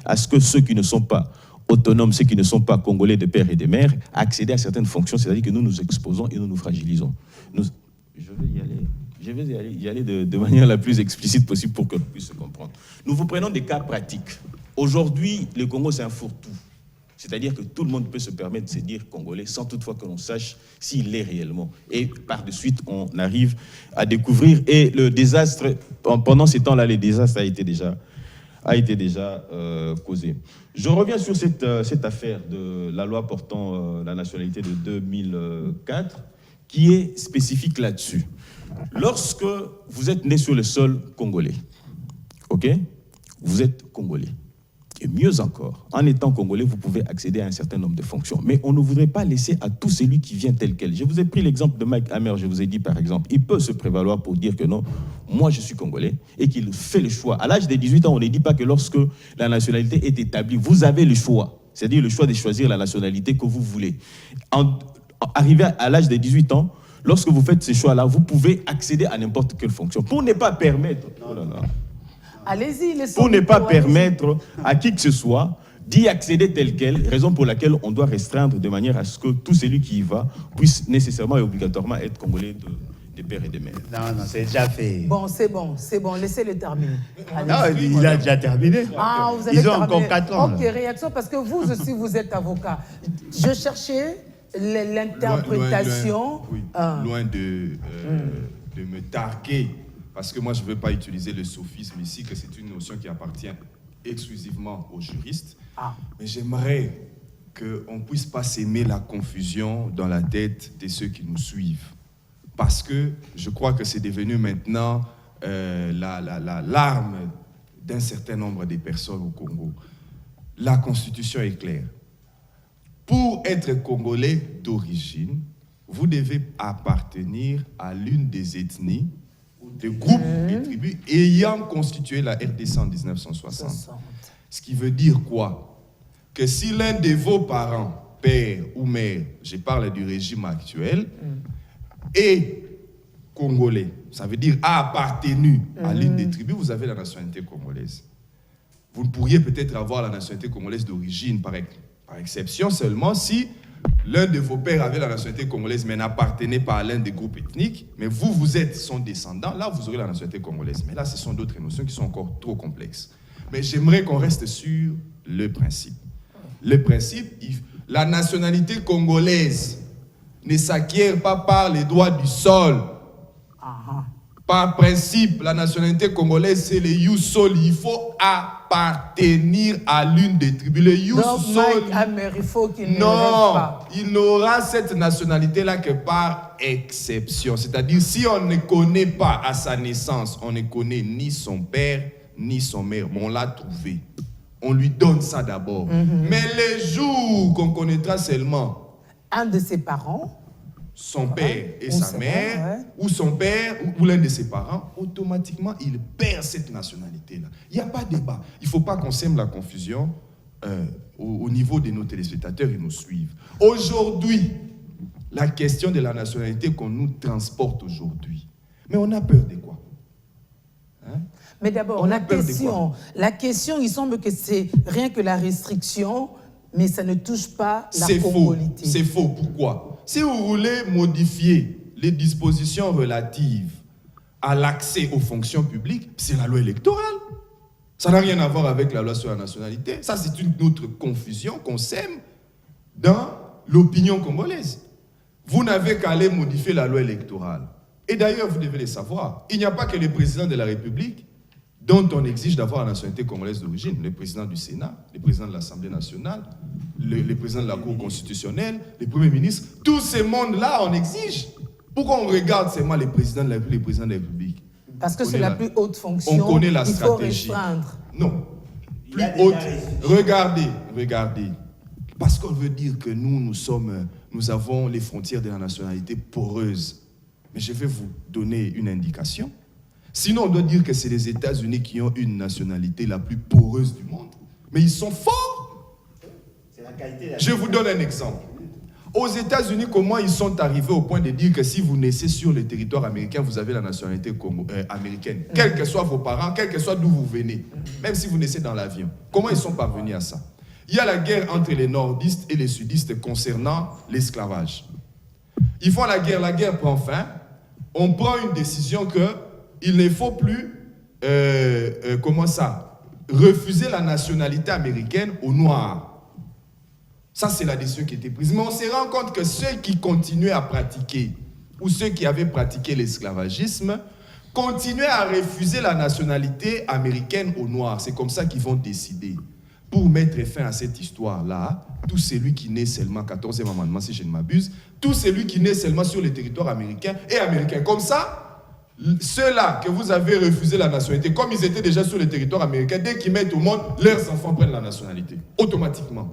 à ce que ceux qui ne sont pas autonomes, ceux qui ne sont pas congolais de père et de mère, accéder à certaines fonctions, c'est-à-dire que nous nous exposons et nous nous fragilisons. Je vais y aller de manière la plus explicite possible pour que l'on puisse se comprendre. Nous vous prenons des cas pratiques. Aujourd'hui, le Congo, c'est un fourre-tout. C'est-à-dire que tout le monde peut se permettre de se dire congolais sans toutefois que l'on sache s'il l'est réellement. Et par de suite, on arrive à découvrir. Et le désastre, pendant ces temps-là, le désastre a été déjà causé. Je reviens sur cette affaire de la loi portant la nationalité de 2004, qui est spécifique là-dessus. Lorsque vous êtes né sur le sol congolais, vous êtes congolais. Et mieux encore, en étant congolais, vous pouvez accéder à un certain nombre de fonctions. Mais on ne voudrait pas laisser à tout celui qui vient tel quel. Je vous ai pris l'exemple de Mike Hammer, je vous ai dit par exemple, il peut se prévaloir pour dire que non, moi je suis congolais, et qu'il fait le choix. À l'âge de 18 ans, on ne dit pas que lorsque la nationalité est établie, vous avez le choix. C'est-à-dire le choix de choisir la nationalité que vous voulez. Arrivé à l'âge de 18 ans, lorsque vous faites ce choix-là, vous pouvez accéder à n'importe quelle fonction. Pour ne pas permettre... Allez-y, pour ne pas permettre à qui que ce soit d'y accéder tel quel, raison pour laquelle on doit restreindre de manière à ce que tout celui qui y va puisse nécessairement et obligatoirement être congolais de père et de mère. Non, c'est déjà fait. Bon, c'est bon, laissez-le terminer. Non, il a déjà terminé. Ah, vous avez Ils ont terminé. encore 4 ans. Ok, réaction, parce que vous aussi, vous êtes avocat. Je cherchais l'interprétation... Loin de me targuer. Parce que moi, je ne veux pas utiliser le sophisme ici, que c'est une notion qui appartient exclusivement aux juristes. Mais j'aimerais qu'on ne puisse pas s'aimer la confusion dans la tête de ceux qui nous suivent. Parce que je crois que c'est devenu maintenant l'arme d'un certain nombre de personnes au Congo. La Constitution est claire. Pour être Congolais d'origine, vous devez appartenir à l'une des ethnies, de groupes et tribus ayant constitué la RDC en 1960. Ce qui veut dire quoi? Que si l'un de vos parents, père ou mère, je parle du régime actuel, est congolais, ça veut dire a appartenu à l'une des tribus, vous avez la nationalité congolaise. Vous ne pourriez peut-être avoir la nationalité congolaise d'origine par exception seulement si l'un de vos pères avait la nationalité congolaise mais n'appartenait pas à l'un des groupes ethniques, mais vous êtes son descendant, là vous aurez la nationalité congolaise. Mais là, ce sont d'autres notions qui sont encore trop complexes. Mais j'aimerais qu'on reste sur le principe. Le principe, la nationalité congolaise ne s'acquiert pas par les droits du sol. Par principe, la nationalité congolaise, c'est le ius soli. Il faut appartenir à l'une des tribus. Le ius soli. Il faut qu'il ne reste pas. Il n'aura cette nationalité-là que par exception. C'est-à-dire, si on ne connaît pas à sa naissance, on ne connaît ni son père, ni son mère, mais on l'a trouvé. On lui donne ça d'abord. Mais les jours qu'on connaîtra seulement un de ses parents, son père et sa mère, ou son père, ou l'un de ses parents, automatiquement, il perd cette nationalité-là. Il n'y a pas de débat. Il ne faut pas qu'on sème la confusion au niveau de nos téléspectateurs qui nous suivent. Aujourd'hui, la question de la nationalité qu'on nous transporte aujourd'hui, mais on a peur de quoi? Mais d'abord, la question, il semble que c'est rien que la restriction, mais ça ne touche pas la congolité. C'est faux. Pourquoi? Si vous voulez modifier les dispositions relatives à l'accès aux fonctions publiques, c'est la loi électorale. Ça n'a rien à voir avec la loi sur la nationalité. Ça, c'est une autre confusion qu'on sème dans l'opinion congolaise. Vous n'avez qu'à aller modifier la loi électorale. Et d'ailleurs, vous devez le savoir, il n'y a pas que le président de la République dont on exige d'avoir la nationalité congolaise d'origine, le président du Sénat, le président de l'Assemblée nationale, le président de la Cour constitutionnelle, le Premier ministre, tous ces mondes-là, on exige. Pourquoi on regarde seulement les présidents de la République, les présidents de la République? Parce que c'est la plus haute fonction. On connaît la stratégie. Il faut restreindre. Non. Plus haute. Regardez. Parce qu'on veut dire que nous avons les frontières de la nationalité poreuses. Mais je vais vous donner une indication. Sinon, on doit dire que c'est les États-Unis qui ont une nationalité la plus poreuse du monde. Mais ils sont forts. Je vous donne un exemple. Aux États-Unis, comment ils sont arrivés au point de dire que si vous naissez sur le territoire américain, vous avez la nationalité américaine, quels que soient vos parents, quel que soit d'où vous venez, même si vous naissez dans l'avion. Comment ils sont parvenus à ça? Il y a la guerre entre les nordistes et les sudistes concernant l'esclavage. Ils font la guerre prend fin, on prend une décision qu'il ne faut plus, refuser la nationalité américaine aux Noirs. Ça, c'est la décision qui a été prise. Mais on se rend compte que ceux qui continuaient à pratiquer, ou ceux qui avaient pratiqué l'esclavagisme, continuaient à refuser la nationalité américaine aux Noirs. C'est comme ça qu'ils vont décider. Pour mettre fin à cette histoire-là, tout celui qui naît seulement, 14e amendement si je ne m'abuse, tout celui qui naît seulement sur le territoire américain est américain. Comme ça, ceux-là que vous avez refusé la nationalité, comme ils étaient déjà sur le territoire américain, dès qu'ils mettent au monde, leurs enfants prennent la nationalité, automatiquement.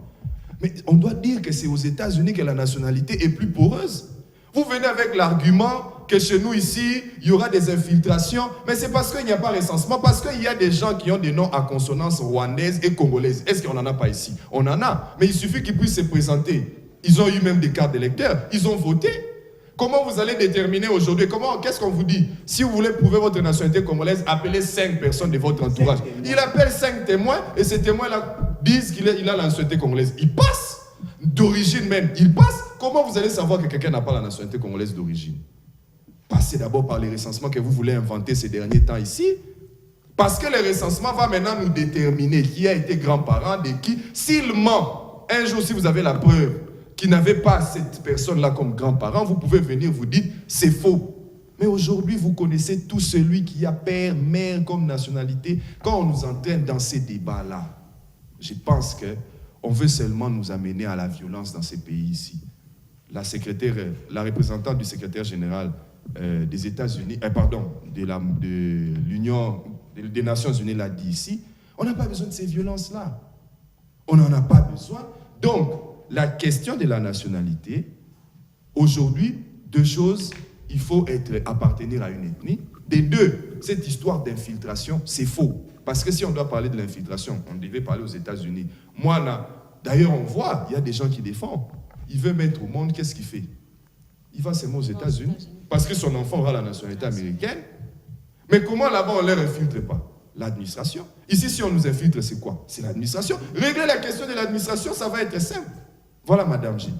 Mais on doit dire que c'est aux États-Unis que la nationalité est plus poreuse. Vous venez avec l'argument que chez nous ici, il y aura des infiltrations, mais c'est parce qu'il n'y a pas recensement, parce qu'il y a des gens qui ont des noms à consonance rwandaise et congolaise. Est-ce qu'on n'en a pas ici? On en a, mais il suffit qu'ils puissent se présenter. Ils ont eu même des cartes d'électeurs, ils ont voté. Comment vous allez déterminer aujourd'hui? Qu'est-ce qu'on vous dit? Si vous voulez prouver votre nationalité congolaise, appelez 5 personnes de votre entourage. Il appelle 5 témoins et ces témoins-là disent qu'il a la nationalité congolaise. Il passe d'origine même. Il passe. Comment vous allez savoir que quelqu'un n'a pas la nationalité congolaise d'origine? Passez d'abord par les recensements que vous voulez inventer ces derniers temps ici. Parce que le recensement va maintenant nous déterminer qui a été grand-parent de qui. S'il ment, un jour, si vous avez la preuve qui n'avait pas cette personne-là comme grand-parent, vous pouvez venir vous dire c'est faux. Mais aujourd'hui, vous connaissez tout celui qui a père, mère comme nationalité. Quand on nous entraîne dans ces débats-là, je pense qu'on veut seulement nous amener à la violence dans ces pays ici. La représentante du secrétaire général des États-Unis, de l'Union des Nations Unies l'a dit ici, on n'a pas besoin de ces violences-là. On n'en a pas besoin. Donc, la question de la nationalité, aujourd'hui, deux choses, il faut appartenir à une ethnie. Des deux, cette histoire d'infiltration, c'est faux. Parce que si on doit parler de l'infiltration, on devait parler aux États-Unis. D'ailleurs, on voit, il y a des gens qui défendent. Il veut mettre au monde, qu'est-ce qu'il fait? Il va seulement aux États-Unis. Parce que son enfant aura la nationalité américaine. Mais comment là-bas, on ne les infiltre pas? L'administration. Ici, si on nous infiltre, c'est quoi? C'est l'administration. Régler la question de l'administration, ça va être simple. Voilà, Madame Gilles.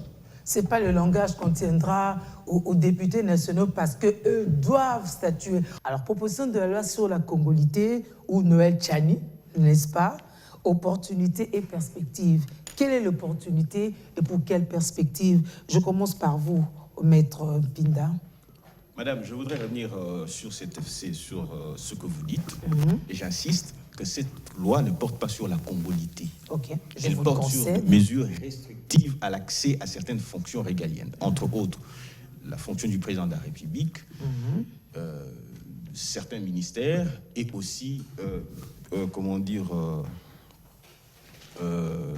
Ce n'est pas le langage qu'on tiendra aux députés nationaux parce qu'eux doivent statuer. Alors, proposition de la loi sur la congolité ou Noël Tchani, n'est-ce pas? Opportunité et perspective. Quelle est l'opportunité et pour quelle perspective? Je commence par vous, Maître Pinda. Madame, je voudrais revenir sur ce que vous dites. Et j'insiste que cette loi ne porte pas sur la congolité. Okay, elle porte sur des mesures restrictives à l'accès à certaines fonctions régaliennes. Entre autres, la fonction du président de la République, certains ministères et aussi,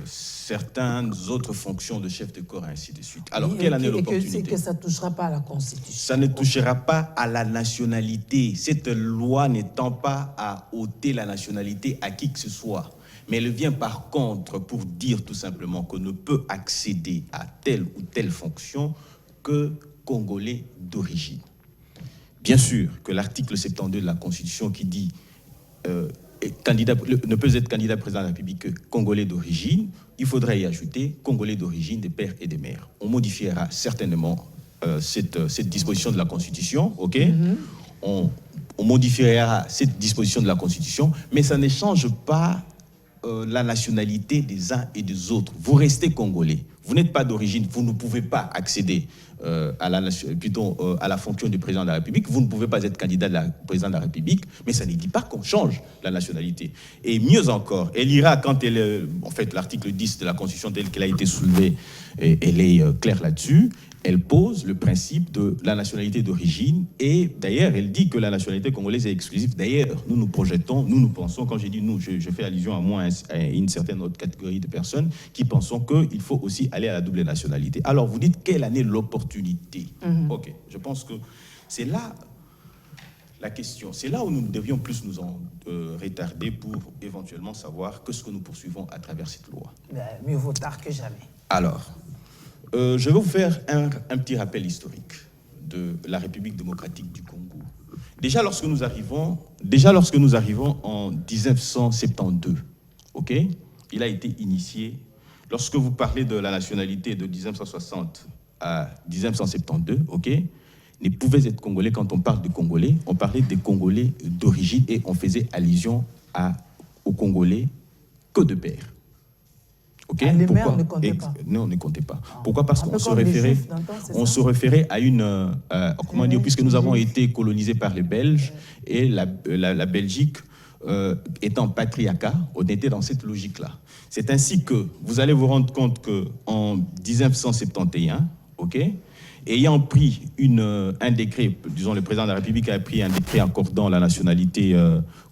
certaines autres fonctions de chef de corps, et ainsi de suite. Alors, quelle en est l'opportunité? Et que ça ne touchera pas à la Constitution. Ça ne touchera pas à la nationalité. Cette loi n'étend pas à ôter la nationalité à qui que ce soit. Mais elle vient par contre pour dire tout simplement qu'on ne peut accéder à telle ou telle fonction que Congolais d'origine. Bien sûr que l'article 72 de la Constitution qui dit ne peut être candidat président de la République que Congolais d'origine, il faudrait y ajouter Congolais d'origine des pères et des mères. On modifiera certainement cette disposition de la Constitution, ok? On modifiera cette disposition de la Constitution, mais ça ne change pas la nationalité des uns et des autres. Vous restez Congolais. Vous n'êtes pas d'origine, vous ne pouvez pas accéder à la fonction du président de la République. Vous ne pouvez pas être candidat de la président de la République, mais ça ne dit pas qu'on change la nationalité. Et mieux encore, elle ira quand l'article 10 de la Constitution tel qu'elle a été soulevée, elle est claire là-dessus. Elle pose le principe de la nationalité d'origine et d'ailleurs, elle dit que la nationalité congolaise est exclusive. D'ailleurs, nous pensons, quand j'ai dit nous, je fais allusion à moi, à une certaine autre catégorie de personnes qui pensons qu'il faut aussi aller à la double nationalité. Alors, vous dites, quelle en est l'opportunité? Ok, je pense que c'est là la question. C'est là où nous devions plus nous en retarder pour éventuellement savoir que ce que nous poursuivons à travers cette loi. Mieux vaut tard que jamais. Alors, je vais vous faire un petit rappel historique de la République démocratique du Congo. Déjà lorsque nous arrivons en 1972, ok, il a été initié. Lorsque vous parlez de la nationalité de 1960 à 1972, ok, ne pouvaient être Congolais. Quand on parle de Congolais, on parlait des Congolais d'origine et on faisait allusion aux Congolais que de père. Okay. Les mères ne comptaient pas. Non, ne comptaient pas. Pourquoi? Parce qu'on se référait à une... comment dire, puisque nous avons été colonisés par les Belges et la Belgique étant patriarcat, on était dans cette logique-là. C'est ainsi que vous allez vous rendre compte qu'en 1971, ok, ayant pris un décret, disons le président de la République a pris un décret accordant la nationalité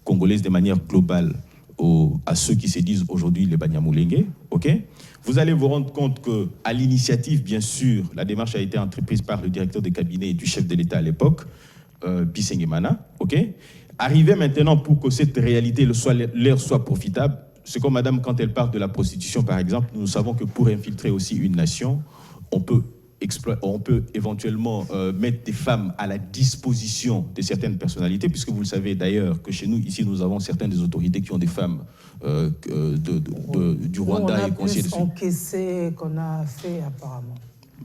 congolaise de manière globale à ceux qui se disent aujourd'hui les Banyamulenge, ok? Vous allez vous rendre compte qu'à l'initiative, bien sûr, la démarche a été entreprise par le directeur de cabinet et du chef de l'État à l'époque, Bisengemana, ok? Arrivé maintenant pour que cette réalité leur soit profitable, c'est comme madame, quand elle parle de la prostitution, par exemple, nous savons que pour infiltrer aussi une nation, on peut éventuellement mettre des femmes à la disposition de certaines personnalités, puisque vous le savez d'ailleurs que chez nous, ici, nous avons certaines des autorités qui ont des femmes du Rwanda et qu'on sait dessus. On a plus encaissé qu'on a fait apparemment.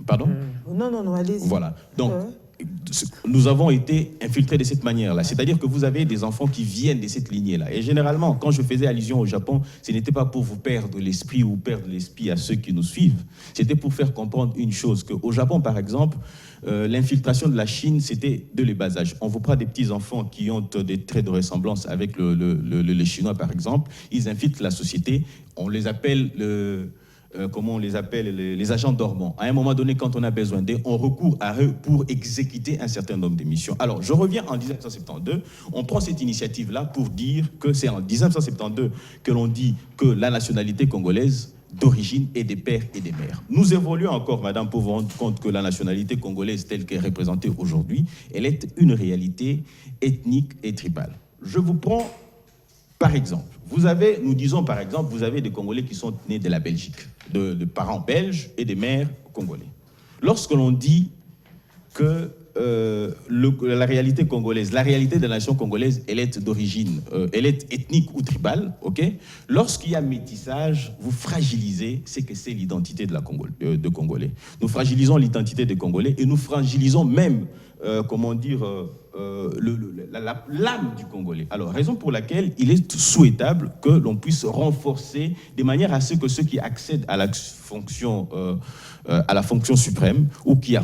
Pardon? Non, allez-y. Voilà. Donc, nous avons été infiltrés de cette manière-là. C'est-à-dire que vous avez des enfants qui viennent de cette lignée-là. Et généralement, quand je faisais allusion au Japon, ce n'était pas pour vous perdre l'esprit ou perdre l'esprit à ceux qui nous suivent. C'était pour faire comprendre une chose, qu'au Japon, par exemple, l'infiltration de la Chine, c'était de les bas âge. On vous prend des petits-enfants qui ont des traits de ressemblance avec les Chinois, par exemple. Ils infiltrent la société. On les appelle... comment on les appelle, les agents dormants. À un moment donné, quand on a besoin d'eux, on recourt à eux pour exécuter un certain nombre de missions. Alors, je reviens en 1972. On prend cette initiative-là pour dire que c'est en 1972 que l'on dit que la nationalité congolaise d'origine est des pères et des mères. Nous évoluons encore, madame, pour vous rendre compte que la nationalité congolaise telle qu'elle est représentée aujourd'hui, elle est une réalité ethnique et tribale. Je vous prends par exemple. Nous disons par exemple, vous avez des Congolais qui sont nés de la Belgique, de parents belges et des mères congolais. Lorsque l'on dit que la réalité congolaise, la réalité de la nation congolaise, elle est d'origine, elle est ethnique ou tribale, ok? Lorsqu'il y a métissage, vous fragilisez ce que c'est l'identité de Congolais. Nous fragilisons l'identité des Congolais et nous fragilisons même, l'âme du Congolais. Alors, raison pour laquelle il est souhaitable que l'on puisse renforcer de manière à ce que ceux qui accèdent à la fonction suprême ou qui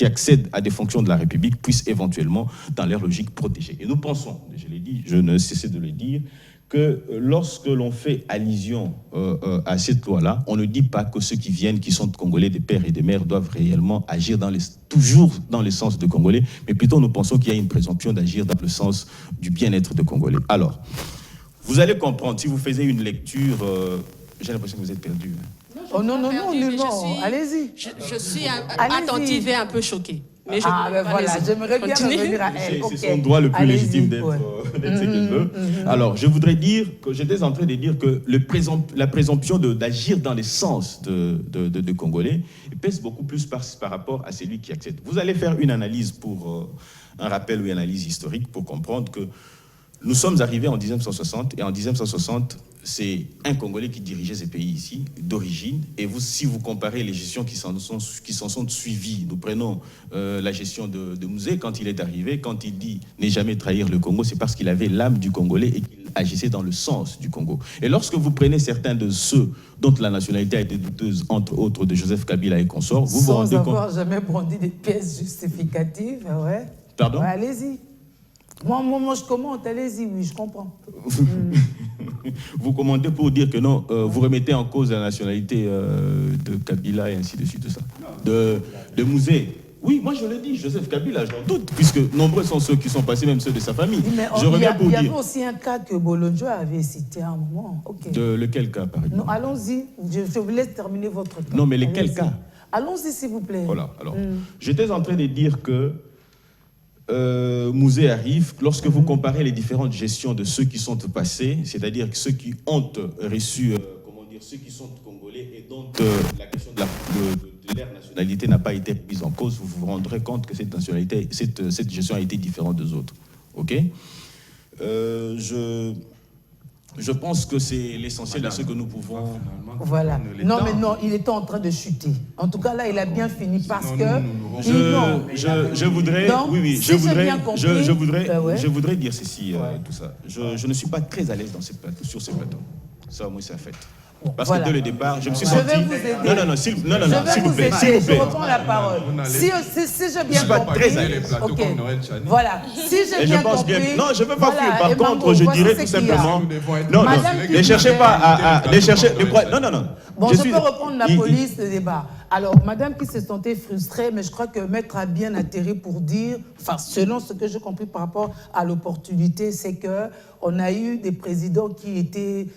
accèdent à des fonctions de la République puissent éventuellement, dans leur logique, protéger. Et nous pensons, je l'ai dit, je ne cessais de le dire, que lorsque l'on fait allusion à cette loi-là, on ne dit pas que ceux qui viennent, qui sont Congolais, des pères et des mères, doivent réellement agir toujours dans le sens de Congolais, mais plutôt nous pensons qu'il y a une présomption d'agir dans le sens du bien-être de Congolais. Alors, vous allez comprendre, si vous faisiez une lecture, j'ai l'impression que vous êtes perdu. Non, allez-y. Je suis attentive et un peu choquée. Mais voilà, j'aimerais bien revenir à elle. C'est son droit le plus légitime d'être ce qu'elle veut. Alors, je voudrais dire que j'étais en train de dire que la présomption d'agir dans les sens de Congolais pèse beaucoup plus par rapport à celui qui accède. Vous allez faire une analyse un rappel ou une analyse historique pour comprendre que nous sommes arrivés en 1960 et en 1960, c'est un Congolais qui dirigeait ces pays ici, d'origine. Et si vous comparez les gestions qui s'en sont suivies, nous prenons la gestion de Mouzé, quand il est arrivé, quand il dit « ne jamais trahir le Congo », c'est parce qu'il avait l'âme du Congolais et qu'il agissait dans le sens du Congo. Et lorsque vous prenez certains de ceux dont la nationalité a été douteuse, entre autres de Joseph Kabila et consorts, vous vous rendez compte... Sans avoir jamais brandi des pièces justificatives, ouais. Pardon ? Ouais, allez-y. Moi, je commente, allez-y, oui, je comprends. Vous commentez pour dire que non, vous remettez en cause la nationalité de Kabila et ainsi de suite, tout ça. De Mouzé. Oui, moi je le dis, Joseph Kabila, j'en doute, puisque nombreux sont ceux qui sont passés, même ceux de sa famille. Mais il y avait aussi un cas que Bolonjo avait cité à un moment. Okay. De lequel cas, par exemple? Non, allons-y, je vous laisse terminer votre temps. Non, mais lequel cas? Allons-y, s'il vous plaît. Voilà, alors, j'étais en train de dire que Mouzé arrive, lorsque vous comparez les différentes gestions de ceux qui sont passés, c'est-à-dire ceux qui ont reçu, ceux qui sont congolais et dont la question de leur nationalité n'a pas été prise en cause, vous vous rendrez compte que cette nationalité, cette gestion a été différente des autres. Ok. Je pense que c'est l'essentiel de ce que nous pouvons... Voilà. Non, mais non, il était en train de chuter. En tout cas, là, il a bien fini parce que... Je voudrais... Donc, oui, si j'ai bien compris, je voudrais dire ceci, tout ça. Je ne suis pas très à l'aise sur ce plateau. Ça, moi, c'est un fait. Parce que dès le départ, je me suis senti... Je vais vous aider. Non, s'il vous plaît. Je reprends la parole. Si j'ai bien compris... Ok. Voilà. Si j'ai bien compris... Non, je ne veux pas fuir. Par contre, je dirais tout simplement... Non, ne cherchez pas à... Non. Bon, je peux reprendre la police, le débat. Alors, madame qui se sentait frustrée, mais je crois que Maître a bien atterri pour dire, enfin, selon ce que j'ai compris par rapport à l'opportunité, c'est qu'on a eu des présidents qui étaient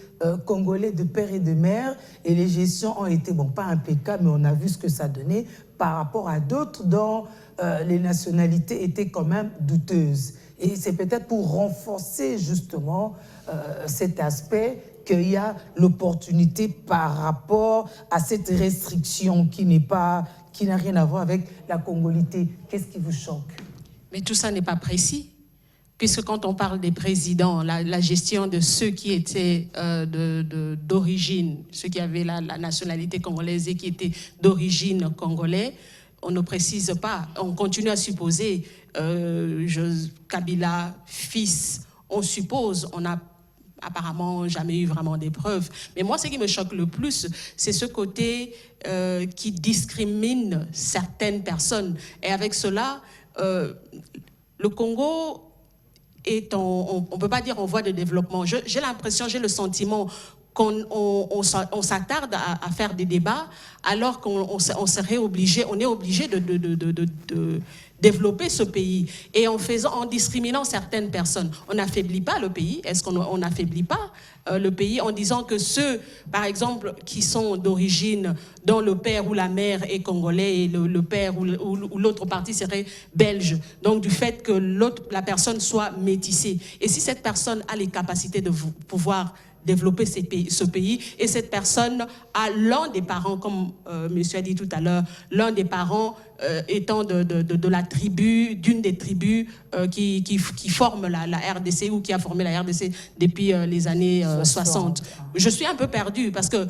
congolais de père et de mère, et les gestions ont été, bon, pas impeccables, mais on a vu ce que ça donnait par rapport à d'autres dont les nationalités étaient quand même douteuses. Et c'est peut-être pour renforcer justement cet aspect qu'il y a l'opportunité par rapport à cette restriction qui n'a rien à voir avec la congolité. Qu'est-ce qui vous choque? Mais tout ça n'est pas précis, puisque quand on parle des présidents, la gestion de ceux qui étaient d'origine, ceux qui avaient la nationalité congolaise et qui étaient d'origine congolaise, on ne précise pas, on continue à supposer Kabila, fils, on suppose, on n'a apparemment jamais eu vraiment des preuves. Mais moi, ce qui me choque le plus, c'est ce côté qui discrimine certaines personnes. Et avec cela, le Congo est on ne peut pas dire en voie de développement. J'ai l'impression, j'ai le sentiment qu'on s'attarde à faire des débats alors qu'on serait obligé, on est obligé de développer ce pays. Et en discriminant certaines personnes, on n'affaiblit pas le pays. Est-ce qu'on n'affaiblit pas le pays en disant que ceux, par exemple, qui sont d'origine, dont le père ou la mère est congolais et le père ou l'autre partie serait belge, donc du fait que la personne soit métissée. Et si cette personne a les capacités de pouvoir développer ce pays, et cette personne a l'un des parents, comme monsieur a dit tout à l'heure, l'un des parents étant de la tribu, d'une des tribus qui forment la RDC ou qui a formé la RDC depuis les années 60. Je suis un peu perdue parce que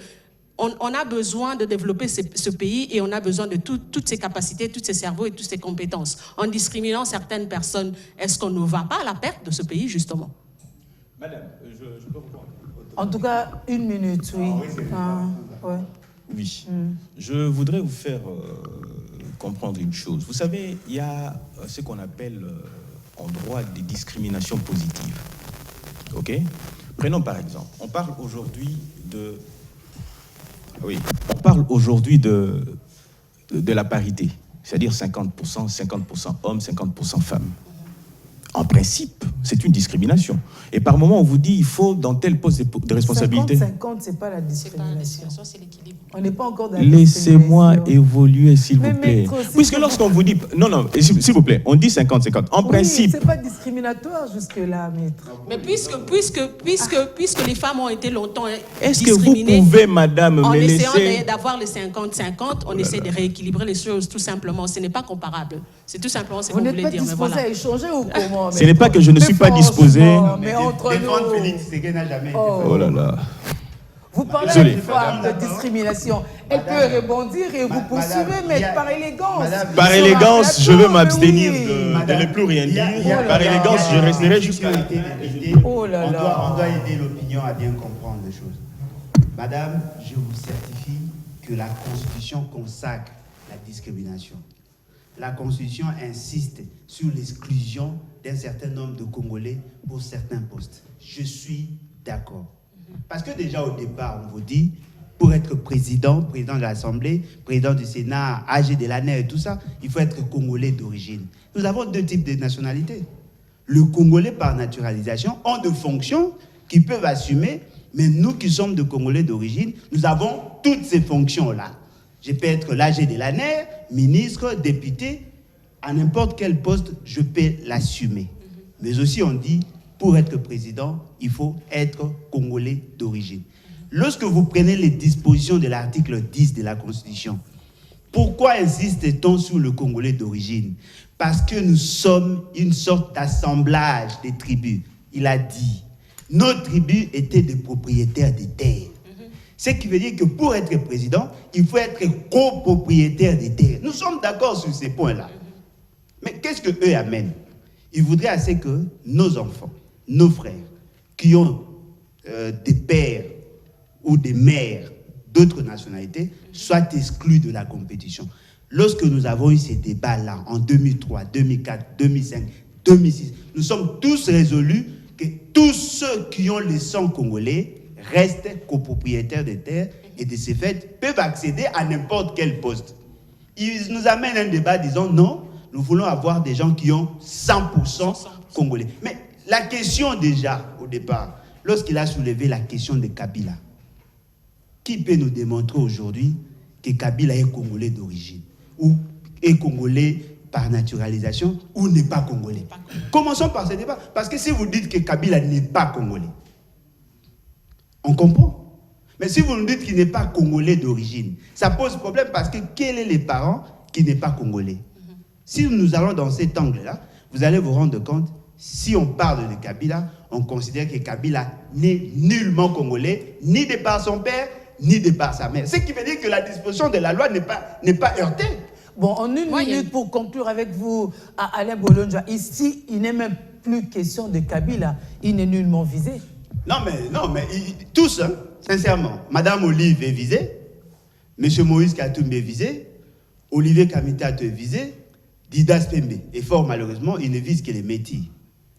on a besoin de développer ce pays et on a besoin de toutes ses capacités, tous ses cerveaux et toutes ses compétences. En discriminant certaines personnes, est-ce qu'on ne va pas à la perte de ce pays, justement? Madame, je peux répondre. En tout cas, 1 minute, oui. Oui. Je voudrais vous faire comprendre une chose. Vous savez, il y a ce qu'on appelle en droit des discriminations positives. OK? Prenons par exemple, on parle aujourd'hui de la parité, c'est-à-dire 50% hommes, 50% femmes. En principe, c'est une discrimination. Et par moment, on vous dit il faut dans tel poste de responsabilité. 50-50, c'est pas la discrimination. C'est l'équilibre. On n'est pas encore dans la Laissez-moi évoluer, s'il vous plaît. Puisque lorsqu'on vous dit... Non, s'il vous plaît, on dit 50-50. En principe... c'est pas discriminatoire jusque-là, maître. Mais puisque les femmes ont été longtemps est-ce que vous pouvez, madame, en me essayant laisser... d'avoir les 50-50, on essaie de rééquilibrer les choses, tout simplement. Ce n'est pas comparable. C'est tout simplement ce qu'on voulait dire. Vous n'êtes pas disposé à échanger ou comment? Ce n'est pas que je ne suis pas disposé... Mais entre nous... Félix Ségué n'a jamais été Oh là là. Vous parlez d'une femme de discrimination. Elle peut rebondir et vous poursuivez, mais par élégance. Par élégance, je veux m'abstenir de ne plus rien dire. Par élégance, je resterai jusqu'à... Oh là là. On doit aider l'opinion à bien comprendre les choses. Madame, je vous certifie que la Constitution consacre la discrimination. La Constitution insiste sur l'exclusion d'un certain nombre de Congolais pour certains postes. Je suis d'accord. Parce que déjà au départ, on vous dit, pour être président de l'Assemblée, président du Sénat, âgé de l'année et tout ça, il faut être Congolais d'origine. Nous avons 2 types de nationalités. Le Congolais par naturalisation ont de fonctions qu'ils peuvent assumer, mais nous qui sommes de Congolais d'origine, nous avons toutes ces fonctions-là. Je peux être l'âgé de l'année, ministre, député, à n'importe quel poste, je peux l'assumer. Mais aussi on dit, pour être président, il faut être Congolais d'origine. Lorsque vous prenez les dispositions de l'article 10 de la Constitution, Pourquoi insiste-t-on sur le Congolais d'origine? Parce que nous sommes une sorte d'assemblage des tribus. Il a dit, nos tribus étaient des propriétaires des terres. Ce qui veut dire que pour être président, il faut être copropriétaire des terres. Nous sommes d'accord sur ces points-là. Mais qu'est-ce qu'eux amènent? Ils voudraient assez que nos enfants, nos frères, qui ont des pères ou des mères d'autres nationalités, soient exclus de la compétition. Lorsque nous avons eu ces débats-là, en 2003, 2004, 2005, 2006, nous sommes tous résolus que tous ceux qui ont le sang congolais restent copropriétaires des terres et de ce fait peuvent accéder à n'importe quel poste. Ils nous amènent un débat disant non, nous voulons avoir des gens qui ont 100% congolais. Mais la question déjà, au départ, lorsqu'il a soulevé la question de Kabila, qui peut nous démontrer aujourd'hui que Kabila est congolais d'origine ou est congolais par naturalisation ou n'est pas congolais? Commençons par ce débat. Parce que si vous dites que Kabila n'est pas congolais, on comprend. Mais si vous nous dites qu'il n'est pas congolais d'origine, ça pose problème parce que quels sont les parents qui n'est pas congolais? Si nous allons dans cet angle-là, vous allez vous rendre compte, si on parle de Kabila, on considère que Kabila n'est nullement congolais, ni de par son père, ni de par sa mère. Ce qui veut dire que la disposition de la loi n'est pas heurtée. Bon, en une minute pour conclure avec vous, Alain Bolondja, ici, il n'est même plus question de Kabila, il n'est nullement visé. Non, mais tous, hein, sincèrement. Madame Olive est visée, Monsieur Moïse Katumbi est visé, Olivier Kamita est visé, Didas Pembe. Et fort malheureusement, il ne vise que les métis.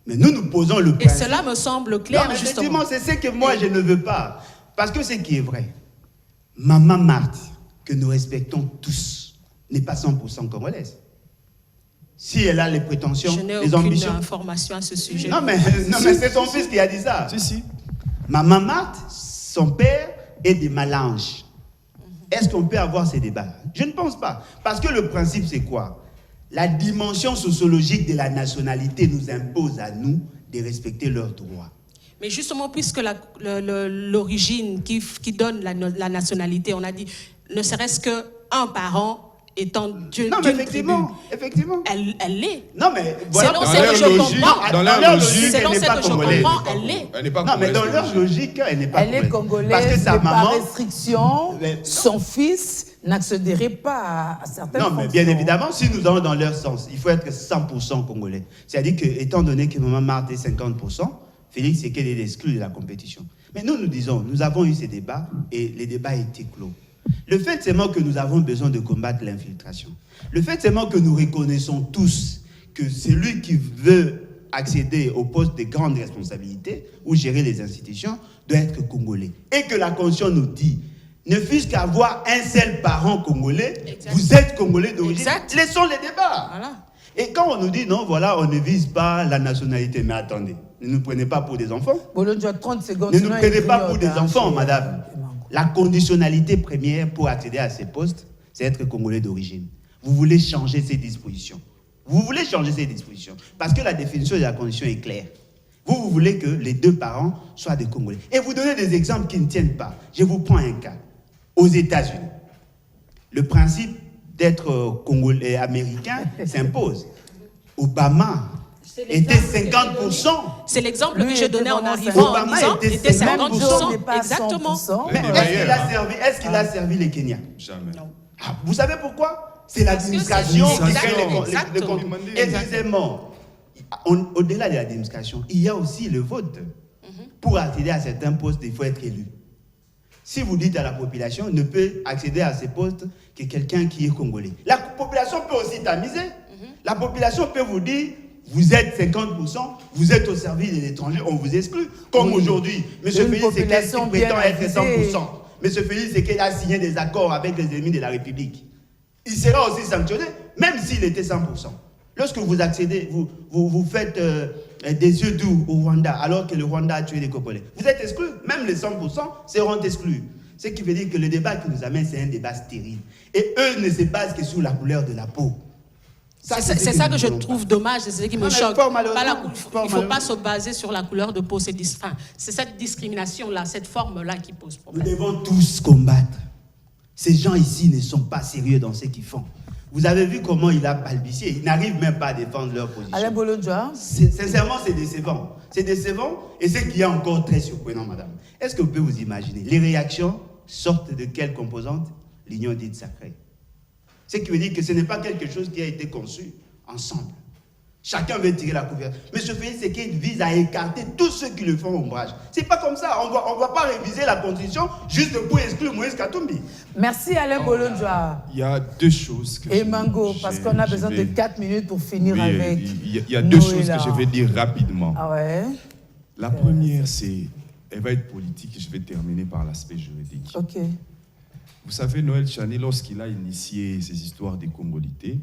Mais nous posons le principe. Et cela me semble clair, non, justement. C'est ce que moi, je ne veux pas. Parce que ce qui est vrai, Maman Marthe, que nous respectons tous, n'est pas 100% congolaise. Si elle a les prétentions, les ambitions... Je n'ai aucune information à ce sujet. Non, mais c'est son fils qui a dit ça. Si. Maman Marthe, son père est des Malanges. Est-ce qu'on peut avoir ces débats? Je ne pense pas. Parce que le principe, c'est quoi? La dimension sociologique de la nationalité nous impose à nous de respecter leurs droits. Mais justement, puisque l'origine qui donne la nationalité, on a dit, ne serait-ce qu'un parent étant Dieu. Non, mais effectivement. Elle l'est. Non, mais voilà. Selon ce que je comprends, dans leur logique, selon ce que je comprends, elle l'est. Elle n'est pas non, mais dans leur logique, elle n'est pas congolaise. Elle est congolaise, parce que sa maman, par restriction, son fils n'accéderait pas à certaines fonctions. Non, mais bien évidemment, si nous allons dans leur sens, il faut être 100% congolais. C'est-à-dire que, étant donné que Maman Marthe est 50%, Félix Sekele est exclu de la compétition. Mais nous disons, nous avons eu ces débats et les débats étaient clos. Le fait seulement que nous avons besoin de combattre l'infiltration. Le fait seulement que nous reconnaissons tous que celui qui veut accéder au poste de grande responsabilité ou gérer les institutions doit être congolais. Et que la Constitution nous dit, ne fût-ce qu'avoir un seul parent congolais, exact. Vous êtes congolais d'origine. Laissons les débats. Voilà. Et quand on nous dit, non, voilà, on ne vise pas la nationalité. Mais attendez, ne nous prenez pas pour des enfants. Bolondja, 30 secondes. Ne nous prenez pas pour des enfants, madame. La conditionnalité première pour accéder à ces postes, c'est être congolais d'origine. Vous voulez changer ces dispositions. Parce que la définition de la condition est claire. Vous voulez que les deux parents soient des Congolais. Et vous donnez des exemples qui ne tiennent pas. Je vous prends un cas. Aux États-Unis, le principe d'être Congolais américain s'impose. Obama était 50%. C'est l'exemple que je donnais en arrivant en disant était 50%. Exactement. Mais est-ce qu'il a servi les Kenyans? Jamais. Non. Ah, vous savez pourquoi? C'est l'administration qui crée les comptes. Exactement. Au-delà de l'administration, il y a aussi le vote. Pour accéder à certains postes, il faut être élu. Si vous dites à la population, ne peut accéder à ces postes que quelqu'un qui est congolais. La population peut aussi tamiser. La population peut vous dire, vous êtes 50%, vous êtes au service de l'étranger, on vous exclut. Comme aujourd'hui, M. Félix Sekele prétend être 100%. M. Félix Sekele a signé des accords avec les ennemis de la République. Il sera aussi sanctionné, même s'il était 100%. Lorsque vous accédez, vous faites des yeux doux au Rwanda, alors que le Rwanda a tué des Congolais. Vous êtes exclus, même les 100% seront exclus. Ce qui veut dire que le débat qui nous amène, c'est un débat stérile. Et eux ne se basent que sur la couleur de la peau. C'est ça que je trouve dommage, c'est ce qui me choque. Il ne faut pas se baser sur la couleur de peau. C'est cette discrimination-là, cette forme-là qui pose problème. Nous devons tous combattre Ces gens ici ne sont pas sérieux dans ce qu'ils font. Vous avez vu comment il a balbutié. Ils n'arrivent même pas à défendre leur position. Alain Bolodjoa. Sincèrement, c'est décevant. C'est décevant. Et ce qui est encore très surprenant, madame, est-ce que vous pouvez vous imaginer, les réactions sortent de quelle composante? L'union dite sacrée. Ce qui veut dire que ce n'est pas quelque chose qui a été conçu ensemble. Chacun veut tirer la couverture. Mais ce fait, c'est qu'il vise à écarter tous ceux qui le font ombrage. C'est pas comme ça. On va pas réviser la Constitution juste pour exclure Moïse Katumbi. Merci Alain Bolodjoa. Il y a deux choses que Et Mango, parce qu'on a besoin de 4 minutes pour finir avec. Il y a deux choses que je vais dire rapidement. Ah ouais. La première, elle va être politique et je vais terminer par l'aspect juridique. Ok. Vous savez, Noël Tchani, lorsqu'il a initié ces histoires des Congolités,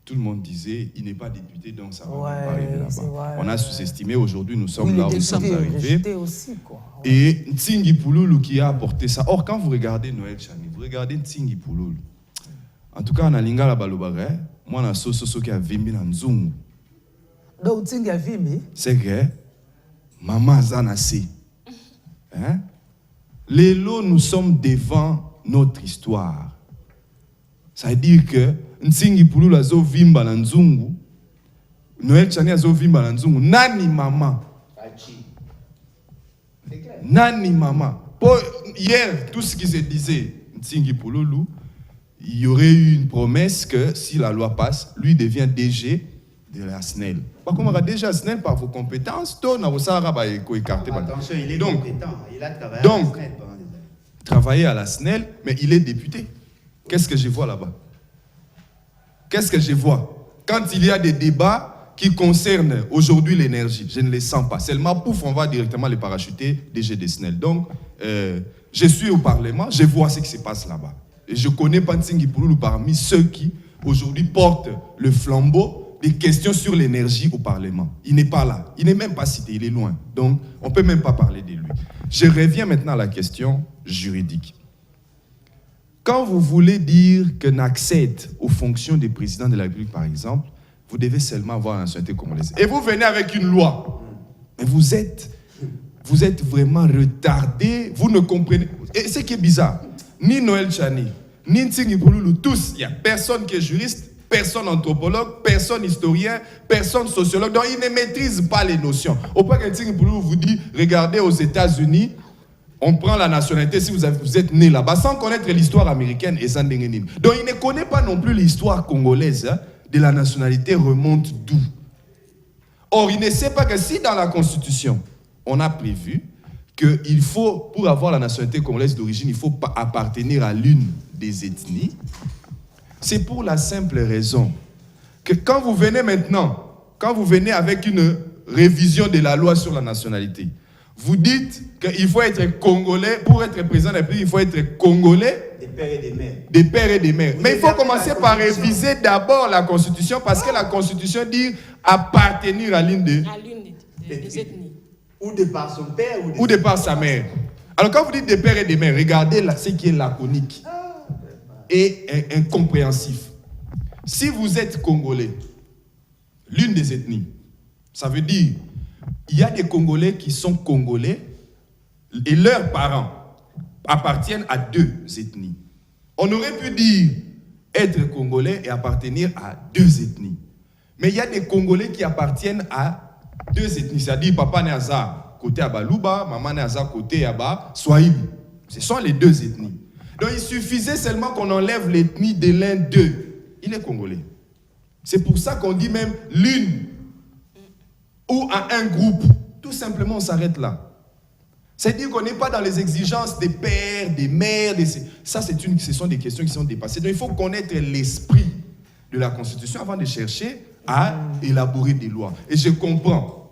tout le monde disait, il n'est pas député, donc ça va pas arriver là-bas. On a sous-estimé, aujourd'hui nous sommes là où nous sommes arrivés. Aussi, quoi. Ouais. Et Ntingi Pouloulou qui a apporté ça. Or, quand vous regardez Noël Tchani, vous regardez Ntingi Pouloulou. En tout cas, on a Lingala Balobare, moi, on a Soso qui a Vimbi dans Nzungu. Donc, Ntingi a Vimbi. C'est que Maman Zanase. Hein? Les lots, nous sommes devant notre histoire. Ça veut dire que Ntingi Pouloulou a zo vimba na Nzungu, Noël Tchani a zo vimba na Nzungu, nani maman? Nani maman? Hier, tout ce qui se disait, Ntingi Pouloulou, il y aurait eu une promesse que si la loi passe, lui devient DG de la SNEL. Pas comme on a déjà SNEL par vos compétences, attention, il est compétent. Il a travaillé à la SNEL pendant des années. Travailler à la SNEL, mais il est député. Qu'est-ce que je vois là-bas? Qu'est-ce que je vois? Quand il y a des débats qui concernent aujourd'hui l'énergie, je ne les sens pas. Seulement, pouf, on va directement les parachuter DG de SNEL. Donc, je suis au Parlement, je vois ce qui se passe là-bas. Et je connais Ntingi Pouloulou parmi ceux qui, aujourd'hui, portent le flambeau des questions sur l'énergie au Parlement. Il n'est pas là. Il n'est même pas cité, il est loin. Donc, on ne peut même pas parler de lui. Je reviens maintenant à la question juridique. Quand vous voulez dire qu'un accède aux fonctions des présidents de la République, par exemple, vous devez seulement avoir la nationalité congolaise. Et vous venez avec une loi. Mais vous êtes vraiment retardé. Vous ne comprenez. Et ce qui est bizarre, ni Noël Tchani, ni Ntingi Pouloulou, tous, il n'y a personne qui est juriste, personne anthropologue, personne historien, personne sociologue. Donc, ils ne maîtrisent pas les notions. Au point que Ntingi Pouloulou vous dit, regardez aux États-Unis, on prend la nationalité si vous êtes né là-bas sans connaître l'histoire américaine et sans dénigrer. Donc il ne connaît pas non plus l'histoire congolaise de la nationalité remonte d'où. Or il ne sait pas que si dans la Constitution on a prévu qu'il faut, pour avoir la nationalité congolaise d'origine, il faut appartenir à l'une des ethnies. C'est pour la simple raison que quand vous venez maintenant, quand vous venez avec une révision de la loi sur la nationalité, vous dites qu'il faut être congolais, pour être président de la République, il faut être congolais. Des pères et des mères. Des pères et des mères. Mais il faut commencer par réviser d'abord la Constitution, parce que la Constitution dit appartenir à l'une des ethnies. Ou de par son père, ou de par sa mère. Alors quand vous dites des pères et des mères, regardez là, ce qui est laconique et incompréhensif. Si vous êtes congolais, l'une des ethnies, ça veut dire il y a des Congolais qui sont Congolais et leurs parents appartiennent à deux ethnies. On aurait pu dire être Congolais et appartenir à deux ethnies. Mais il y a des Congolais qui appartiennent à deux ethnies. C'est-à-dire papa Néaza côté Abalouba, maman Néaza côté Aba Swahili. Ce sont les deux ethnies. Donc il suffisait seulement qu'on enlève l'ethnie de l'un d'eux. Il est Congolais. C'est pour ça qu'on dit même l'une ou à un groupe. Tout simplement, on s'arrête là. C'est-à-dire qu'on n'est pas dans les exigences des pères, des mères. Ça, ce sont des questions qui sont dépassées. Donc, il faut connaître l'esprit de la Constitution avant de chercher à élaborer des lois. Et je comprends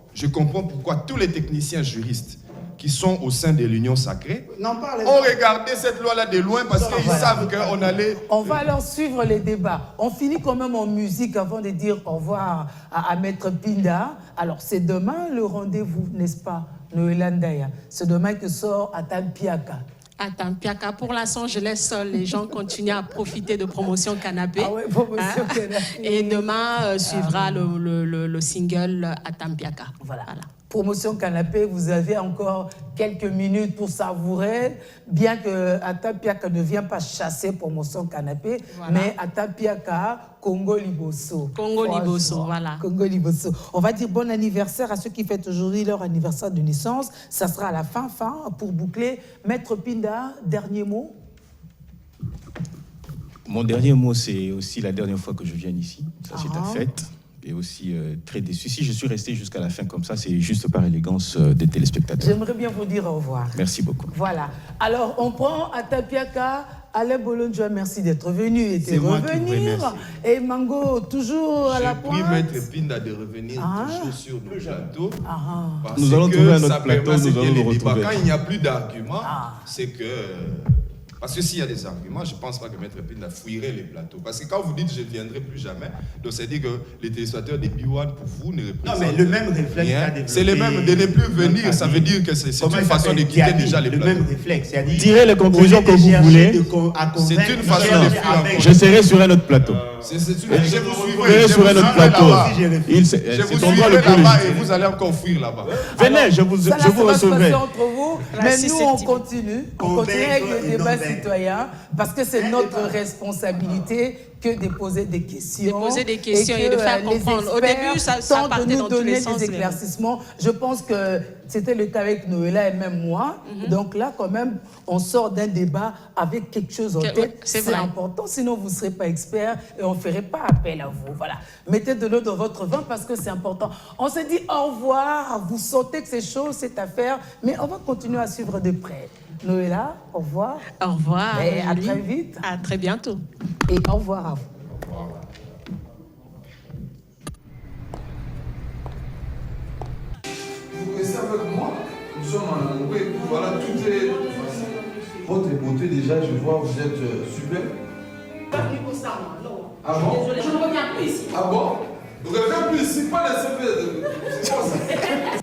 pourquoi tous les techniciens juristes qui sont au sein de l'Union sacrée ont regardé cette loi-là de loin parce qu'ils savent qu'on allait... On va alors suivre les débats. On finit quand même en musique avant de dire au revoir à Maître Pinda. Alors, c'est demain le rendez-vous, n'est-ce pas, Noël Ndaya? C'est demain que sort Atampiaka. Atampiaka. Pour l'instant, je laisse les gens continuer à profiter de Promotion Canapé. Ah ouais, Promotion Canapé. Et demain suivra le single Atampiaka. Voilà. Promotion Canapé, vous avez encore quelques minutes pour savourer, bien que Atapiaka ne vient pas chasser Promotion Canapé, mais Atapiaka, Congo Liboso. Congo Liboso, voilà. Congo Liboso. On va dire bon anniversaire à ceux qui fêtent aujourd'hui leur anniversaire de naissance. Ça sera à la fin pour boucler. Maître Pinda, dernier mot. Mon dernier mot, c'est aussi la dernière fois que je viens ici. Ça, c'est un fait. Et aussi très déçu. Si je suis resté jusqu'à la fin comme ça, c'est juste par élégance des téléspectateurs. J'aimerais bien vous dire au revoir. Merci beaucoup. Voilà. Alors, on prend Atapiaka. Alain Bolonjoa, merci d'être venu et de revenir. Et Mango, toujours à la pointe. J'ai pris Maître Pinda de revenir toujours sur nos plateaux. Parce nous allons trouver un autre plateau, nous allons le retrouver. Quand il n'y a plus d'arguments, c'est que... Parce que s'il y a des arguments, je ne pense pas que Maître Pinda fouillerait les plateaux. Parce que quand vous dites « je ne viendrai plus jamais », donc c'est dire que les téléspectateurs des B1 pour vous ne représentent rien. Non, mais le même réflexe qu'a développé... C'est le même, de ne plus venir, ça veut dire que c'est une façon de quitter déjà les plateaux. Le même réflexe, c'est-à-dire... Tirez les conclusions que vous voulez. C'est une façon de fuir. Je serai sur un autre plateau. Je vous suivrai sur un autre plateau. Je vous suivrai là-bas et vous allez encore fuir là-bas. Venez, je vous recevrai. Mais nous, on continue avec le débat citoyen parce que c'est notre responsabilité que de poser des questions. De poser des questions et de faire comprendre. Au début, ça partait dans tous les sens. Des éclaircissements. Je pense que c'était le cas avec Noëlla et même moi. Donc là, quand même, on sort d'un débat avec quelque chose en tête. C'est important, sinon vous ne serez pas expert et on ne ferait pas appel à vous. Voilà. Mettez de l'eau dans votre vin parce que c'est important. On se dit au revoir. Vous sentez que c'est chaud, cette affaire, mais on va continuer à suivre de près. Noëlla, au revoir. Au revoir. Et à très vite. À très bientôt. Et au revoir à vous. Au revoir. Vous restez avec moi. Nous sommes en amour. Voilà, tout est... Votre beauté, déjà, je vois, vous êtes super. Ah bon? Je ne reviens plus ici. Ah bon? Vous ne revenez plus ici, pas laisser faire.